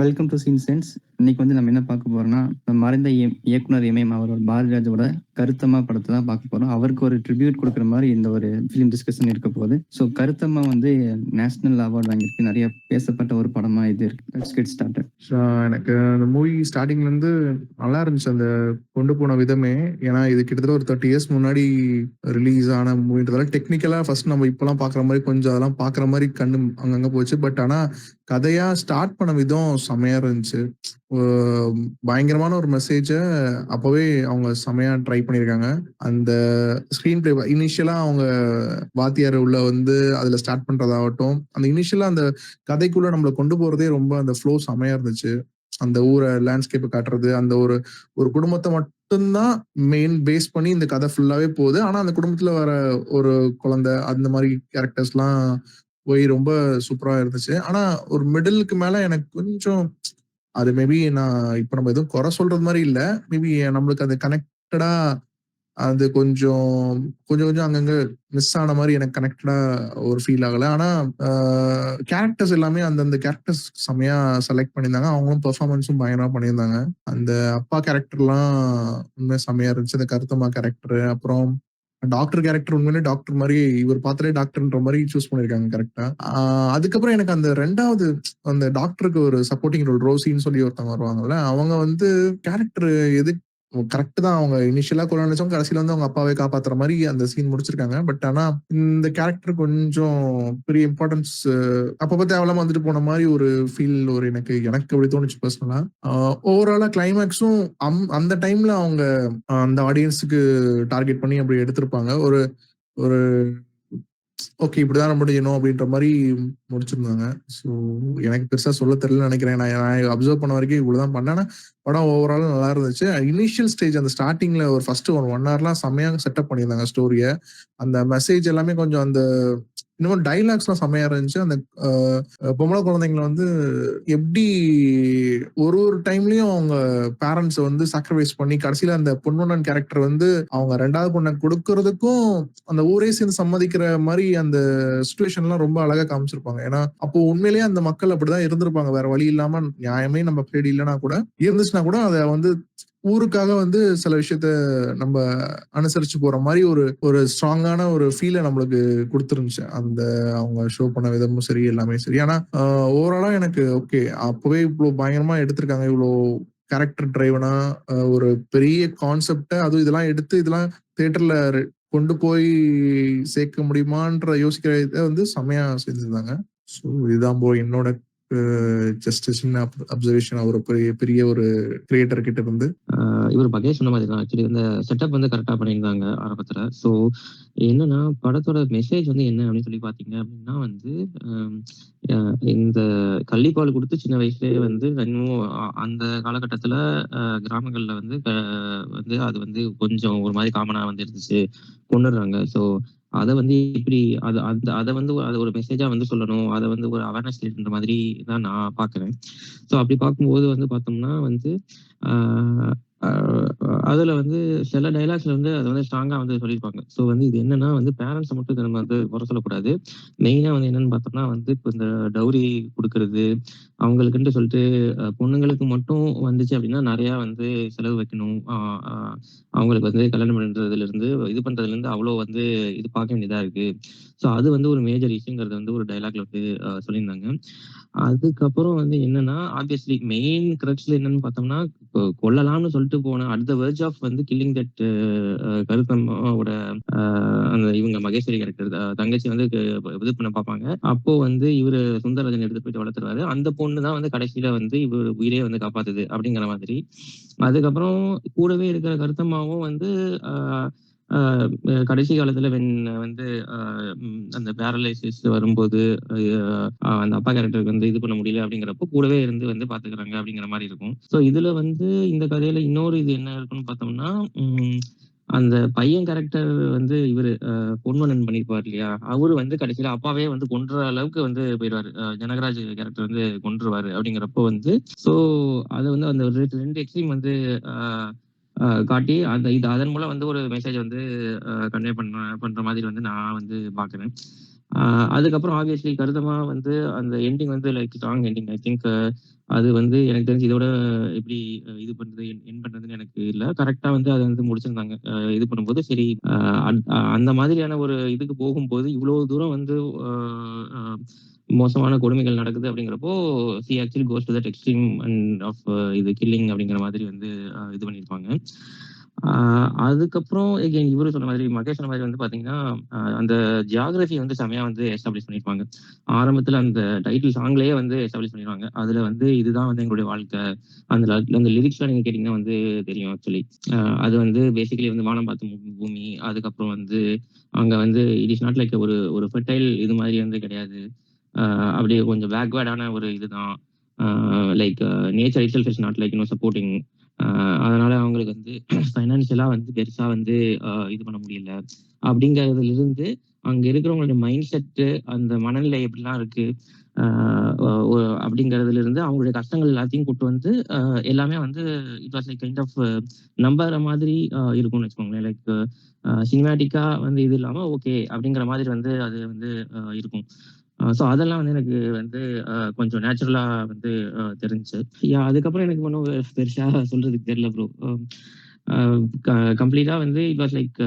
Welcome to scene sense. இன்னைக்கு வந்து நம்ம என்ன பார்க்க போறோம்னா, மறைந்த இயக்குனர் இமயம் அவரோட பாரதிராஜோட கருத்தம்மா படத்தை தான் பார்க்க போறோம். அவருக்கு ஒரு ட்ரிபியூட் கொடுக்குற மாதிரி இந்த ஒரு ஃபிலிம் டிஸ்கஷன் இருக்க போகுது. ஸோ கருத்தம்மா வந்து நேஷனல் அவார்டு வாங்கியிருக்கு. நிறைய பேசப்பட்ட ஒரு படமா இது இருக்கு. Let's get started. எனக்கு அந்த மூவி ஸ்டார்டிங்ல இருந்து நல்லா இருந்துச்சு, அந்த கொண்டு போன விதமே. ஏன்னா இது கிட்டத்தட்ட ஒரு 30 இயர்ஸ் முன்னாடி ரிலீஸ் ஆன மூவின்றதால டெக்னிக்கலா ஃபர்ஸ்ட் நம்ம இப்பெல்லாம் பாக்குற மாதிரி கொஞ்சம் அதெல்லாம் பாக்குற மாதிரி கண்ணு அங்கங்க போச்சு. பட் ஆனா கதையா ஸ்டார்ட் பண்ண விதம் செமையா இருந்துச்சு. பயங்கரமான ஒரு மெசேஜ அப்பவே அவங்க செமையா ட்ரை பண்ணியிருக்காங்க. அந்த ஸ்கிரீன் பிளே இனிஷியலா அவங்க வாத்தியார் உள்ள வந்து அதுல ஸ்டார்ட் பண்றதாகட்டும், அந்த இனிஷியலா அந்த கதைக்குள்ள நம்மள கொண்டு போறதே ரொம்ப அந்த ஃப்ளோ செமையா இருந்துச்சு. அந்த ஊரை லேண்ட்ஸ்கேப்பை காட்டுறது, அந்த ஒரு ஒரு குடும்பத்தை மட்டும்தான் மெயின் பேஸ் பண்ணி இந்த கதை ஃபுல்லாவே போகுது. ஆனா அந்த குடும்பத்துல வர ஒரு குழந்தை அந்த மாதிரி கேரக்டர்ஸ்லாம் போய் ரொம்ப சூப்பரா இருந்துச்சு. ஆனா ஒரு மிடிலுக்கு மேல எனக்கு கொஞ்சம் அது மேபி நான் இப்ப நம்ம எதுவும் குறை சொல்றது மாதிரி இல்ல. மேபி நம்மளுக்கு அது கனெக்டடா அது கொஞ்சம் கொஞ்சம் கொஞ்சம் அங்கங்க மிஸ் ஆன மாதிரி எனக்கு கனெக்டடா ஒரு ஃபீல் ஆகல. ஆனா கேரக்டர்ஸ் எல்லாமே அந்தந்த கேரக்டர்ஸ் செமையா செலக்ட் பண்ணியிருந்தாங்க. அவங்களும் பெர்ஃபார்மன்ஸும் பயங்கரமா பண்ணியிருந்தாங்க. அந்த அப்பா கேரக்டர்லாம் உண்மையா செமையா இருந்துச்சு. அந்த கருத்தம்மா கேரக்டர், அப்புறம் டாக்டர் கேரக்டர் உண்மையிலே டாக்டர் மாதிரி இவர் பார்த்தாலே டாக்டர்ன்ற மாதிரி சூஸ் பண்ணியிருக்காங்க கரெக்டா. அதுக்கப்புறம் எனக்கு அந்த 2வது அந்த டாக்டருக்கு ஒரு சப்போர்ட்டிங் ரோல் ரோசின்னு சொல்லி ஒருத்தவங்க வருவாங்கல்ல, அவங்க வந்து கேரக்டர் எது கரெக்ட் தான். அவங்க இனிஷியலா கொலை நினைச்சவங்க கடைசியில வந்து அவங்க அப்பாவை காப்பாத்துற மாதிரி அந்த சீன் முடிச்சிருக்காங்க. பட் ஆனா இந்த கேரக்டர் கொஞ்சம் பெரிய இம்பார்ட்டன்ஸ் அப்பப்ப தேவையில்லாம வந்துட்டு போன மாதிரி ஒரு ஃபீல் ஒரு எனக்கு அப்படி தோணுச்சு பர்சனலா. ஓவராலா கிளைமேக்ஸும் அந்த டைம்ல அவங்க அந்த ஆடியன்ஸுக்கு டார்கெட் பண்ணி அப்படி எடுத்திருப்பாங்க. ஒரு ஒரு ஓகே இப்படிதான் முடியணும் அப்படின்ற மாதிரி முடிச்சிருந்தாங்க. ஸோ எனக்கு பெருசா சொல்ல தெரியலன்னு நினைக்கிறேன். நான் அப்சர்வ் பண்ண வரைக்கும் இவ்வளவுதான் பண்ணேன். படம் ஓவரால் நல்லா இருந்துச்சு. இனிஷியல் ஸ்டேஜ் அந்த ஸ்டார்டிங்ல ஒரு ஃபர்ஸ்ட் ஒரு 1 ஹவர்லாம் செம்மையா செட்டப் பண்ணியிருந்தாங்க ஸ்டோரிய. அந்த மெசேஜ் எல்லாமே கொஞ்சம் அந்த இன்னும் டைலாக்ஸ்லாம் செம்மையா இருந்துச்சு. அந்த பொம்பளை குழந்தைங்களை வந்து எப்படி ஒரு ஒரு டைம்லயும் அவங்க பேரண்ட்ஸ் வந்து சாக்ரிஃபைஸ் பண்ணி கடைசியில அந்த பொன்வண்ணன் கேரக்டர் வந்து அவங்க 2வது பொண்ணை கொடுக்கறதுக்கும் அந்த ஊரே சேர்ந்து சம்மதிக்கிற மாதிரி அந்த சுச்சுவேஷன்லாம் ரொம்ப அழகா காமிச்சிருப்பாங்க. ஏன்னா அப்போ உண்மையிலேயே அந்த மக்கள் அப்படிதான் இருந்திருப்பாங்க. வேற வழி இல்லாம நியாயமே நம்ம பின்னாடி இல்லைன்னா கூட இருந்துச்சுன்னா கூட அதை வந்து ஊருக்காக வந்து சில விஷயத்த நம்ம அனுசரிச்சு போற மாதிரி ஒரு ஒரு ஸ்ட்ராங்கான ஒரு ஃபீலை நம்மளுக்கு கொடுத்துருந்துச்சு. அந்த அவங்க ஷோ பண்ண விதமும் சரி எல்லாமே சரி. ஆனா ஓவராலா எனக்கு ஓகே அப்பவே இவ்வளவு பயங்கரமா எடுத்திருக்காங்க. இவ்வளவு கேரக்டர் டிரைவனா ஒரு பெரிய கான்செப்ட அதுவும் இதெல்லாம் எடுத்து இதெல்லாம் தியேட்டர்ல கொண்டு போய் சேர்க்க முடியுமான்ற யோசிக்கிற இதை வந்து செமையா செஞ்சிருந்தாங்க. ஸோ இதுதான் என்னோட ஜஸ்ட் சின்ன அப்சர்வேஷன் அவர் பெரிய பெரிய ஒரு கிரியேட்டர் கிட்ட இருந்து. இவர் மகேஷ் சொன்ன மாதிரி தான் ஆக்சுவலி இந்த செட்டப் வந்து கரெக்டா பண்ணியிருந்தாங்க ஆரம்பத்துல. ஸோ என்னன்னா படத்தோட மெசேஜ் வந்து என்ன அப்படின்னு சொல்லி பாத்தீங்க அப்படின்னா வந்து இந்த கள்ளிப்பால் கொடுத்து சின்ன வயசுலயே வந்து இன்னும் அந்த காலகட்டத்துல கிராமங்கள்ல வந்து வந்து அது வந்து கொஞ்சம் ஒரு மாதிரி காமனா வந்து இருந்துச்சு, கொண்டுடுறாங்க. ஸோ அதை வந்து இப்படி அதை வந்து அதை ஒரு மெசேஜா வந்து சொல்லணும், அதை வந்து ஒரு அவேர்னஸ் கிரியேட் மாதிரி தான் நான் பாக்குறேன். ஸோ அப்படி பார்க்கும்போது வந்து பார்த்தோம்னா வந்து அதுல வந்து சில டைலாக்ஸ்ல வந்து அதை வந்து ஸ்ட்ராங்கா வந்து சொல்லியிருப்பாங்க. ஸோ வந்து இது என்னன்னா வந்து பேரண்ட்ஸை மட்டும் நம்ம வந்து குறை சொல்லக்கூடாது. மெயினா வந்து என்னன்னு பார்த்தோம்னா வந்து இப்போ இந்த டவுரி கொடுக்கறது அவங்களுக்குன்ட்டு சொல்லிட்டு பொண்ணுங்களுக்கு மட்டும் வந்துச்சு அப்படின்னா நிறைய வந்து செலவு வைக்கணும். அவங்களுக்கு வந்து கல்யாணம் பண்றதுல இருந்து இது பண்றதுல இருந்து அவ்வளோ வந்து இது பார்க்க வேண்டியதா இருக்கு. ஸோ அது வந்து ஒரு மேஜர் இஷ்யூங்கிறது வந்து ஒரு டைலாக்ல வந்து சொல்லியிருந்தாங்க. அதுக்கப்புறம் வந்து என்னன்னா ஆப்வியஸ்லி மெயின் கிரக்ஸ்ல என்னன்னு பார்த்தோம்னா கொல்லலாம்னு சொல்லிட்டு போன அட் த வெர்ஜ் ஆஃப் வந்து கில்லிங் தட் கருத்தம்மாவோட அந்த இவங்க மகேஸ்வரி கேரக்டர் தங்கச்சி வந்து இது பண்ண பார்ப்பாங்க. அப்போ வந்து இவரு சுந்தரராஜன் எடுத்து போயிட்டு வளர்த்துருவாரு. அந்த பொண்ணு தான் வந்து கடைசியில வந்து இவர் உயிரே வந்து காப்பாத்துது அப்படிங்கிற மாதிரி. அதுக்கப்புறம் கூடவே இருக்கிற கருத்தம்மாவும் வந்து கடைசி காலத்துல வந்து அந்த பேரலைசிஸ் வரும்போது அந்த அப்பா கேரக்டருக்கு வந்து இது பண்ண முடியல அப்படிங்கிறப்போ கூடவே இருந்து வந்து பாத்துக்கிறாங்க அப்படிங்கிற மாதிரி இருக்கும். ஸோ இதுல வந்து இந்த கதையில இன்னொரு இது என்ன இருக்குன்னு பார்த்தோம்னா அந்த பையன் கேரக்டர் வந்து இவரு பொன்வனன் பண்ணிருப்பாரு இல்லையா, அவரு வந்து கடைசியில அப்பாவே வந்து கொன்ற அளவுக்கு வந்து போயிடுவாரு. ஜனகராஜ் கேரக்டர் வந்து கொன்றுவாரு அப்படிங்கிறப்போ வந்து ஸோ அது வந்து அந்த 2 எக்ஸ்ட்ரீம் வந்து காட்டி அதன் மூலம் வந்து ஒரு மெசேஜ் வந்து கன்வே பண்ற மாதிரி வந்து நான் வந்து பாக்குறேன். அதுக்கப்புறம் ஆப்வியஸ்லி கருத்தமா வந்து அந்த எண்டிங் வந்து like strong ending. I think அது வந்து எனக்கு தெரிஞ்சு இதோட எப்படி இது பண்றது என் பண்றதுன்னு எனக்கு இல்ல. கரெக்டா வந்து அதை வந்து முடிச்சிருந்தாங்க. இது பண்ணும்போது சரி அந்த மாதிரியான ஒரு இதுக்கு போகும்போது இவ்வளவு தூரம் வந்து மோசமான கொடுமைகள் நடக்குது அப்படிங்கிறப்போ see actually goes to that extreme and half இது கில்லிங் அப்படிங்கிற மாதிரி வந்து இது பண்ணியிருப்பாங்க. அதுக்கப்புறம் இவரு சொன்ன மாதிரி மகேஷ் சொன்ன மாதிரி வந்து பாத்தீங்கன்னா அந்த ஜியாகிரபி வந்து செமையா வந்து எஸ்டாப்ளிஷ் பண்ணிருப்பாங்க. ஆரம்பத்துல அந்த டைட்டில் சாங்லயே வந்து எஸ்டாப்ளிஷ் பண்ணிடுவாங்க. அதுல வந்து இதுதான் வந்து எங்களுடைய வாழ்க்கை. அந்த லிரிக்ஸ்லாம் நீங்க கேட்டீங்கன்னா வந்து தெரியும் ஆக்சுவலி. அது வந்து பேசிக்கலி வந்து வானம் பார்த்த பூமி. அதுக்கப்புறம் வந்து அங்க வந்து இட் இஸ் நாட் லைக் ஒரு ஒரு ஃபெர்டைல் இது மாதிரி வந்து கிடையாது. அப்படியே கொஞ்சம் பேக்வேர்டான ஒரு இதுதான். Like nature it self is not like supporting. அதனால அவங்களுக்கு வந்து ஃபைனான்சியலா வந்து பெருசா வந்து இது பண்ண முடியல அப்படிங்கறதுல இருந்து அங்க இருக்கிறவங்களுடைய மைண்ட் செட்டு அந்த மனநிலை எப்படிலாம் இருக்கு அப்படிங்கறதுல இருந்து அவங்களுடைய கஷ்டங்கள் எல்லாத்தையும் கூட்டு வந்து எல்லாமே வந்து it was like kind of நம்புற மாதிரி இருக்கும்னு வச்சுக்கோங்களேன். லைக் சினிமேட்டிக்கா வந்து இது இல்லாம ஓகே அப்படிங்கிற மாதிரி வந்து அது வந்து இருக்கும். ஸோ அதெல்லாம் வந்து எனக்கு வந்து கொஞ்சம் நேச்சுரலா வந்து தெரிஞ்சுச்சு. அதுக்கப்புறம் எனக்கு ஒன்றும் பெருசா சொல்றதுக்கு தெரியல ப்ரோ. கம்ப்ளீட்டா வந்து இட் வாஸ் லைக்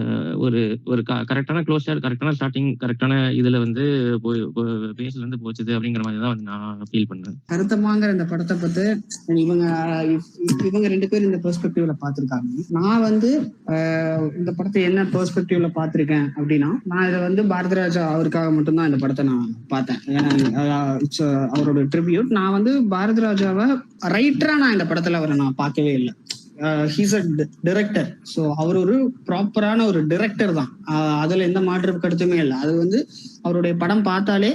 ஒரு ஒரு கரெக்டான க்ளோஷர், கரெக்டான ஸ்டார்டிங், கரெக்டான இதுல வந்து பேஸ்ல இருந்து போச்சுது அப்படிங்கிற மாதிரி தான் வந்து நான் ஃபீல் பண்றேன். கருத்தமாங்கிற இந்த படத்தை பத்தி இவங்க ரெண்டு பேரும் இந்த பெர்ஸ்பெக்டிவ்ல பாத்திருக்காங்க. நான் வந்து இந்த படத்தை என்ன பெர்ஸ்பெக்டிவ்ல பாத்திருக்கேன் அப்படின்னா, நான் இதை வந்து பாரதிராஜா அவருக்காக மட்டும்தான் இந்த படத்தை நான் பார்த்தேன். ஏன்னா இட்ஸ் அவரோட ட்ரிபியூட். நான் வந்து பாரதிராஜாவை ரைட்டரா நான் இந்த படத்துல அவரை நான் பார்க்கவே இல்லை. He's a director. ஸோ அவர் ஒரு ப்ராப்பரான ஒரு டிரெக்டர் தான். அதுல எந்த மாற்று கருத்துமே இல்லை. அது வந்து அவருடைய படம் பார்த்தாலே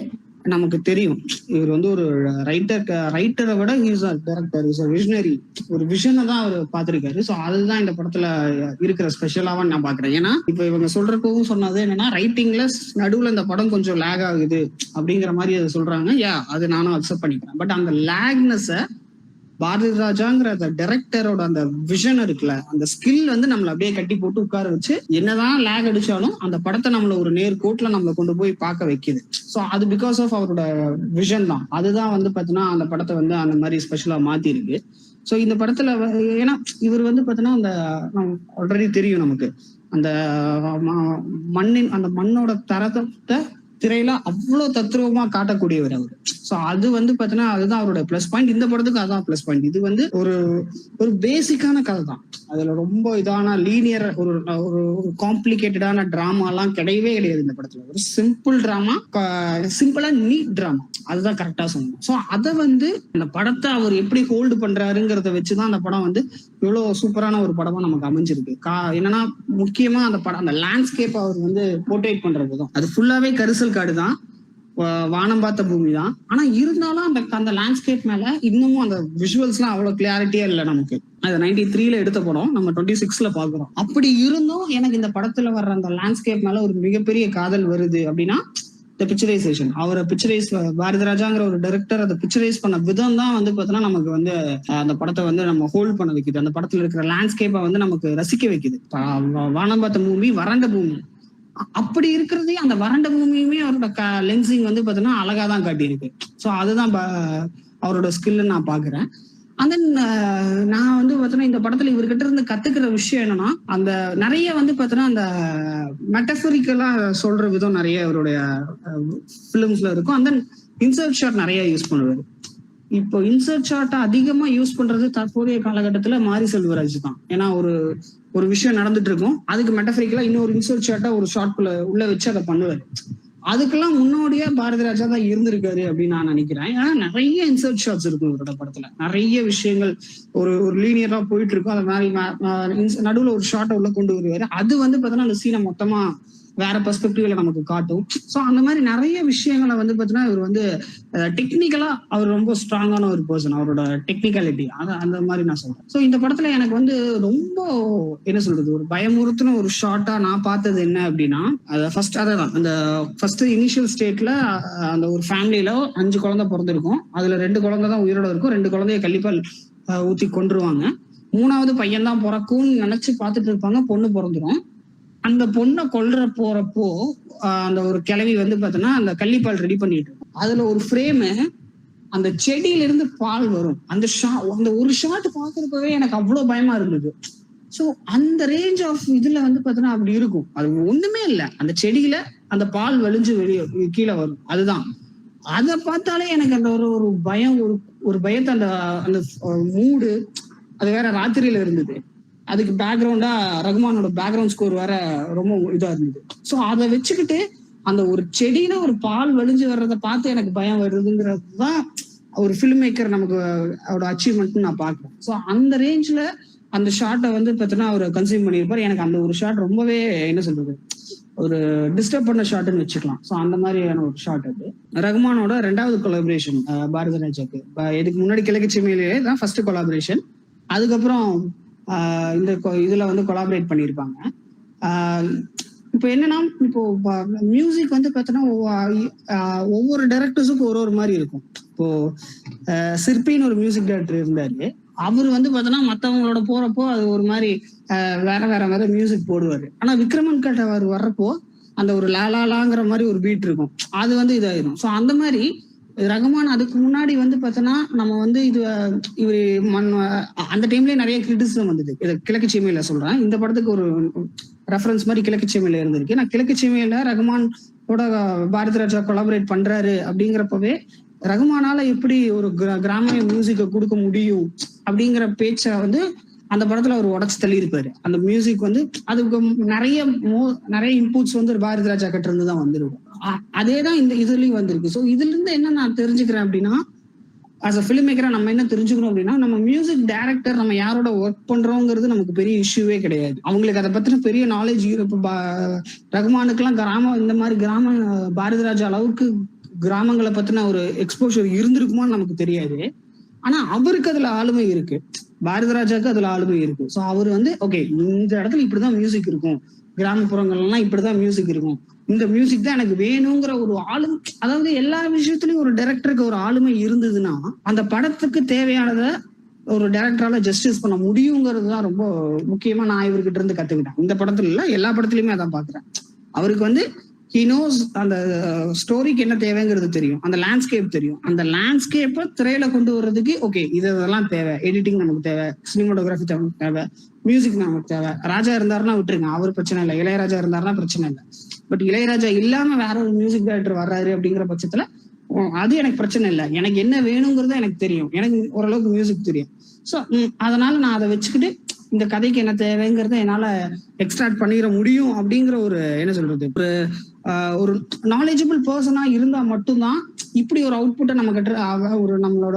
நமக்கு தெரியும். இவர் வந்து ஒரு ரைட்டரை விட he's a director, is a visionary. ஒரு விஷனை தான் அவர் பார்த்திருக்காரு. ஸோ அதுதான் இந்த படத்துல இருக்கிற ஸ்பெஷலாவா நான் பாக்குறேன். ஏன்னா இப்ப இவங்க சொல்றப்பவும் சொன்னது என்னன்னா, ரைட்டிங்ல நடுவுல இந்த படம் கொஞ்சம் லேக் ஆகுது அப்படிங்கிற மாதிரி அதை சொல்றாங்க. அது நானும் அக்செப்ட் பண்ணிக்கிறேன். பட் அந்த லேக்னஸை பாரதிராஜாங்கிற அந்த டைரக்டரோட அந்த விஷன் இருக்குல்ல, அந்த ஸ்கில் வந்து நம்மளை அப்படியே கட்டி போட்டு உட்கார வச்சு என்னதான் லேக் அடிச்சாலும் அந்த படத்தை நம்மள ஒரு நேர்கோட்டுல நம்மளை கொண்டு போய் பார்க்க வைக்குது. ஸோ அது பிகாஸ் ஆஃப் அவரோட விஷன் தான். அதுதான் வந்து பாத்தீங்கன்னா அந்த படத்தை வந்து அந்த மாதிரி ஸ்பெஷலா மாத்தி இருக்கு. ஸோ இந்த படத்துல ஏன்னா இவர் வந்து பாத்தீங்கன்னா அந்த ஆல்ரெடி தெரியும் நமக்கு அந்த மண்ணோட தரத்தை திரையில அவ்வளவு தத்ரூபமா காட்டக்கூடியவர் அவரு. சோ அது வந்து பாத்தீங்கன்னா அதுதான் அவரோட பிளஸ் பாயிண்ட். இந்த படத்துக்கு அதான் பிளஸ் பாயிண்ட். இது வந்து ஒரு பேசிக்கான கதை தான். அதுல ரொம்ப இதான லீனியர் ஒரு காம்ப்ளிகேட்டடான டிராமா எல்லாம் கிடையவே கிடையாது இந்த படத்துல. ஒரு சிம்பிள் டிராமா, சிம்பிளா நீட் டிராமா, அதுதான் கரெக்டா சொல்லணும். சோ அதை வந்து இந்த படத்தை அவர் எப்படி ஹோல்டு பண்றாருங்கிறத வச்சுதான் அந்த படம் வந்து இவ்வளவு சூப்பரான ஒரு படமா நமக்கு அமைஞ்சிருக்கு. என்னன்னா முக்கியமா அந்த படம் அந்த லேண்ட்ஸ்கேப் அவர் வந்து போர்ட்ரேட் பண்ற விதம், அது ஃபுல்லாவே கரிசல் காடு தான், வானம் பார்த்த பூமி தான். ஆனா இருந்தாலும் அந்த லேண்ட்ஸ்கேப் மேல இன்னமும் அந்த விஷுவல்ஸ் எல்லாம் அவ்வளவு கிளாரிட்டியா இல்லை நமக்கு. அது 93ல எடுத்த படம், நம்ம 26ல பாக்குறோம். அப்படி இருந்தும் எனக்கு இந்த படத்துல வர்ற அந்த லேண்ட்ஸ்கேப் மேல ஒரு மிகப்பெரிய காதல் வருது அப்படின்னா இந்த பிக்சரைசேஷன். அவரை பிக்சரைஸ் பாரதிராஜாங்கிற ஒரு டைரக்டர் அதை பிக்சரைஸ் பண்ண விதம் தான் வந்து பார்த்தீங்கன்னா நமக்கு வந்து அந்த படத்தை வந்து நம்ம ஹோல்ட் பண்ண வைக்குது. அந்த படத்துல இருக்கிற லேண்ட்ஸ்கேப்பை வந்து நமக்கு ரசிக்க வைக்குது. வானம் பார்த்த பூமி, வறண்ட பூமி, அப்படி இருக்கிறதே அந்த வறண்ட பூமியுமே அவரோட லென்சிங் வந்து பாத்தீங்கன்னா அழகா தான் காட்டியிருக்கு. ஸோ அதுதான் அவரோட ஸ்கில்னு நான் பாக்குறேன். அந்த நான் வந்து பாத்தீங்கன்னா இந்த படத்துல இவர்கிட்ட இருந்து கத்துக்கிற விஷயம் என்னன்னா, அந்த நிறைய வந்து பாத்தீங்கன்னா அந்த மெட்டபரிக்கலா சொல்ற விதம் நிறைய இவருடைய பிலிம்ஸ்ல இருக்கும். அந்த இன்சர்ட் ஷாட் நிறைய யூஸ் பண்ணுவாரு. இப்போ இன்சர்ட் ஷாட்டை அதிகமா யூஸ் பண்றது தற்போதைய காலகட்டத்துல மாரி செல்வராஜ் தான். ஏன்னா ஒரு விஷயம் நடந்துட்டு இருக்கும், அதுக்கு மெட்டபரிக்கலா இன்னொரு இன்சர்ட் ஷாட்டா ஒரு ஷார்ட்குள்ள உள்ள வச்சு அதை பண்ணுவாரு. அதுக்கெல்லாம் முன்னோடியா பாரதிராஜா தான் இருந்திருக்காரு அப்படின்னு நான் நினைக்கிறேன். ஏன்னா நிறைய இன்சர்ட் ஷாட்ஸ் இருக்கும் இவரோட படத்துல. நிறைய விஷயங்கள் ஒரு லீனியரா போயிட்டு இருக்கும். அது மாதிரி நடுவுல ஒரு ஷார்ட்டை உள்ள கொண்டு வருவாரு. அது வந்து பாத்தீங்கன்னா அந்த சீனை மொத்தமா வேற பெர்ஸ்பெக்டிவ்ல நமக்கு காட்டும். ஸோ அந்த மாதிரி நிறைய விஷயங்களை வந்து பாத்தீங்கன்னா இவர் வந்து டெக்னிக்கலா அவர் ரொம்ப ஸ்ட்ராங்கான ஒரு பர்சன். அவரோட டெக்னிக்காலிட்டி அந்த மாதிரி நான் சொல்றேன். ஸோ இந்த படத்துல எனக்கு வந்து ரொம்ப என்ன சொல்றது, ஒரு பயமுறுத்தின ஒரு ஷார்ட்டா நான் பார்த்தது என்ன அப்படின்னா, ஃபர்ஸ்ட் அதான் அந்த ஃபர்ஸ்ட் இனிஷியல் ஸ்டேட்ல அந்த ஒரு ஃபேமிலியில 5 குழந்தை பிறந்திருக்கும். அதுல 2 குழந்தை தான் உயிரோட இருக்கும். 2 குழந்தைய கள்ளிப்பால் ஊத்தி கொன்றுவாங்க. 3வது பையன் தான் பிறக்கும்னு நினைச்சு பார்த்துட்டு இருப்பாங்க. பொண்ணு பிறந்துரும். அந்த பொண்ணை கொல்ற போறப்போ அந்த ஒரு கிழவி வந்து பாத்தீங்கன்னா அந்த கள்ளிப்பால் ரெடி பண்ணிட்டு இருக்கும். அதுல ஒரு ஃப்ரேமு அந்த செடியில இருந்து பால் வரும். அந்த ஒரு ஷாட் பாக்குறப்பவே எனக்கு அவ்வளவு பயமா இருந்தது. சோ அந்த ரேஞ்ச் ஆஃப் இதுல வந்து பாத்தீங்கன்னா அப்படி இருக்கும். அது ஒண்ணுமே இல்லை, அந்த செடியில அந்த பால் வலிஞ்சு வெளியே கீழே வரும். அதுதான் அதை பார்த்தாலே எனக்கு அந்த ஒரு பயம், ஒரு பயத்தை, அந்த அந்த மூடு அது வேற ராத்திரியில இருந்தது. அதுக்கு பேக்ரவுண்டா ரகுமானோட பேக்ரவுண்ட் ஸ்கோர் வேற ரொம்ப இதா இருந்தது. சோ அதை வச்சுக்கிட்டு அந்த ஒரு செடியில ஒரு பால் வலிஞ்சு வர்றதை பார்த்து எனக்கு பயம் வருதுங்கிறது தான் ஒரு ஃபில்ம் மேக்கர் நமக்கு அவரோட அச்சீவ்மெண்ட் நான் பாக்குறேன். ஸோ அந்த ரேஞ்ச்ல அந்த ஷாட்டை வந்து பார்த்தீங்கன்னா அவர் கன்சியூம் பண்ணியிருப்பார். எனக்கு அந்த ஒரு ஷாட் ரொம்பவே என்ன சொல்றது, ஒரு டிஸ்டர்ப் பண்ண ஷாட்னு வச்சுக்கலாம். ஸோ அந்த மாதிரியான ஒரு ஷாட் அது. ரகுமானோட 2வது கொலாபரேஷன் பாரதி ராஜாக்கு. இதுக்கு முன்னாடி கிழக்கு சீமையிலே தான் ஃபர்ஸ்ட் கொலாபரேஷன். அதுக்கப்புறம் இந்த இதுல வந்து கொலாபரேட் பண்ணியிருப்பாங்க. இப்போ என்னன்னா, இப்போ மியூசிக் வந்து பார்த்தோன்னா ஒவ்வொரு டைரக்டர்ஸுக்கும் ஒரு மாதிரி இருக்கும். இப்போ சிற்பின்னு ஒரு மியூசிக் டைரக்டர் இருந்தாரு. அவர் வந்து பார்த்தோன்னா மற்றவங்களோட போறப்போ அது ஒரு மாதிரி வேற வேற மியூசிக் போடுவாரு. ஆனா விக்ரமன் கட் அவர் வர்றப்போ அந்த ஒரு லாலாங்கிற மாதிரி ஒரு பீட் இருக்கும், அது வந்து இதாயிரும். ஸோ அந்த மாதிரி ரகுமான் அதுக்கு முன்னாடி வந்து பார்த்தோன்னா நம்ம வந்து இவரு அந்த டைம்லயே நிறைய கிரிட்டிசிசம் வந்தது. இதை கிழக்கு சீமையில சொல்றேன். இந்த படத்துக்கு ஒரு ரெஃபரன்ஸ் மாதிரி கிழக்கு சீமையில இருந்திருக்கு. நான் கிழக்கு சீமையில ரகுமானோட பாரதி ராஜா கொலாபரேட் பண்றாரு அப்படிங்கிறப்பவே ரகுமானால எப்படி ஒரு கிராமிய மியூசிக்கை கொடுக்க முடியும் அப்படிங்கிற பேச்சை வந்து அந்த படத்துல அவர் உடச்சு தள்ளி இருப்பாரு. அந்த மியூசிக் வந்து அதுக்கு நிறைய இன்புட்ஸ் வந்து பாரதி ராஜா கிட்ட இருந்து தான் வந்திருக்கும். அதேதான் இந்த இதுலயும் வந்திருக்கு. ஸோ இதுல இருந்து என்ன நான் தெரிஞ்சுக்கிறேன் அப்படின்னா, ஆஸ் அ ஃபிலிம் மேக்கரா நம்ம என்ன தெரிஞ்சுக்கணும் அப்படின்னா, நம்ம மியூசிக் டைரக்டர் நம்ம யாரோட ஒர்க் பண்றோங்கிறது நமக்கு பெரிய இஷ்யூவே கிடையாது. அவங்களுக்கு அதை பத்தின பெரிய நாலேஜ். ரகுமானுக்கெல்லாம் இந்த மாதிரி பாரதி ராஜா அளவுக்கு கிராமங்களை பத்தின ஒரு எக்ஸ்போஷர் இருந்திருக்குமான்னு நமக்கு தெரியாது. ஆனா அவருக்கு அதுல ஆளுமை இருக்கு, பாரதி ராஜாவுக்கு அதுல ஆளுமை இருக்கு. ஸோ அவர் வந்து ஓகே, இந்த இடத்துல இப்படிதான் மியூசிக் இருக்கும், கிராமப்புறங்கள்லாம் இப்படிதான் மியூசிக் இருக்கும், இந்த மியூசிக் தான் எனக்கு வேணுங்கிற ஒரு ஆளுமை. அதாவது எல்லா விஷயத்துலயும் ஒரு டைரக்டருக்கு ஒரு ஆளுமை இருந்ததுன்னா அந்த படத்துக்கு தேவையானதை ஒரு டைரக்டரால ஜஸ்டிஸ் பண்ண முடியுங்கிறது தான் ரொம்ப முக்கியமா நான் இவர்கிட்ட இருந்து கத்துக்கிட்டேன். இந்த படத்துல இல்ல, எல்லா படத்துலயுமே அதான் பாக்குறேன். அவருக்கு வந்து he knows அந்த ஸ்டோரிக்கு என்ன தேவைங்கிறது தெரியும், அந்த லேண்ட்ஸ்கேப் தெரியும். அந்த லேண்ட்ஸ்கேப்பை திரையில கொண்டு வர்றதுக்கு ஓகே இதெல்லாம் தேவை, எடிட்டிங் நமக்கு தேவை, சினிமாட்டோகிராஃபி தேவை, மியூசிக் நமக்கு தேவை. ராஜா இருந்தாருன்னா விட்டுருங்க, அவர் பிரச்சனை இல்லை. இளையராஜா இருந்தாருன்னா பிரச்சனை இல்லை. பட் இளையராஜா இல்லாம வேற ஒரு மியூசிக் டைரக்டர் வர்றாரு அப்படிங்கிற பட்சத்துல அது எனக்கு பிரச்சனை இல்லை. எனக்கு என்ன வேணுங்கிறத எனக்கு தெரியும், எனக்கு ஓரளவுக்கு மியூசிக் தெரியும். ஸோ அதனால நான் அதை வச்சுக்கிட்டு இந்த கதைக்கு என்ன தேவைங்கிறத என்னால எக்ஸ்ட்ராக்ட் பண்ணிட முடியும் அப்படிங்கிற ஒரு என்ன சொல்றது, ஒரு நாலேஜபிள் பர்சனா இருந்தா மட்டும்தான் இப்படி ஒரு அவுட்புட்டை நம்ம கிட்ட ஒரு நம்மளோட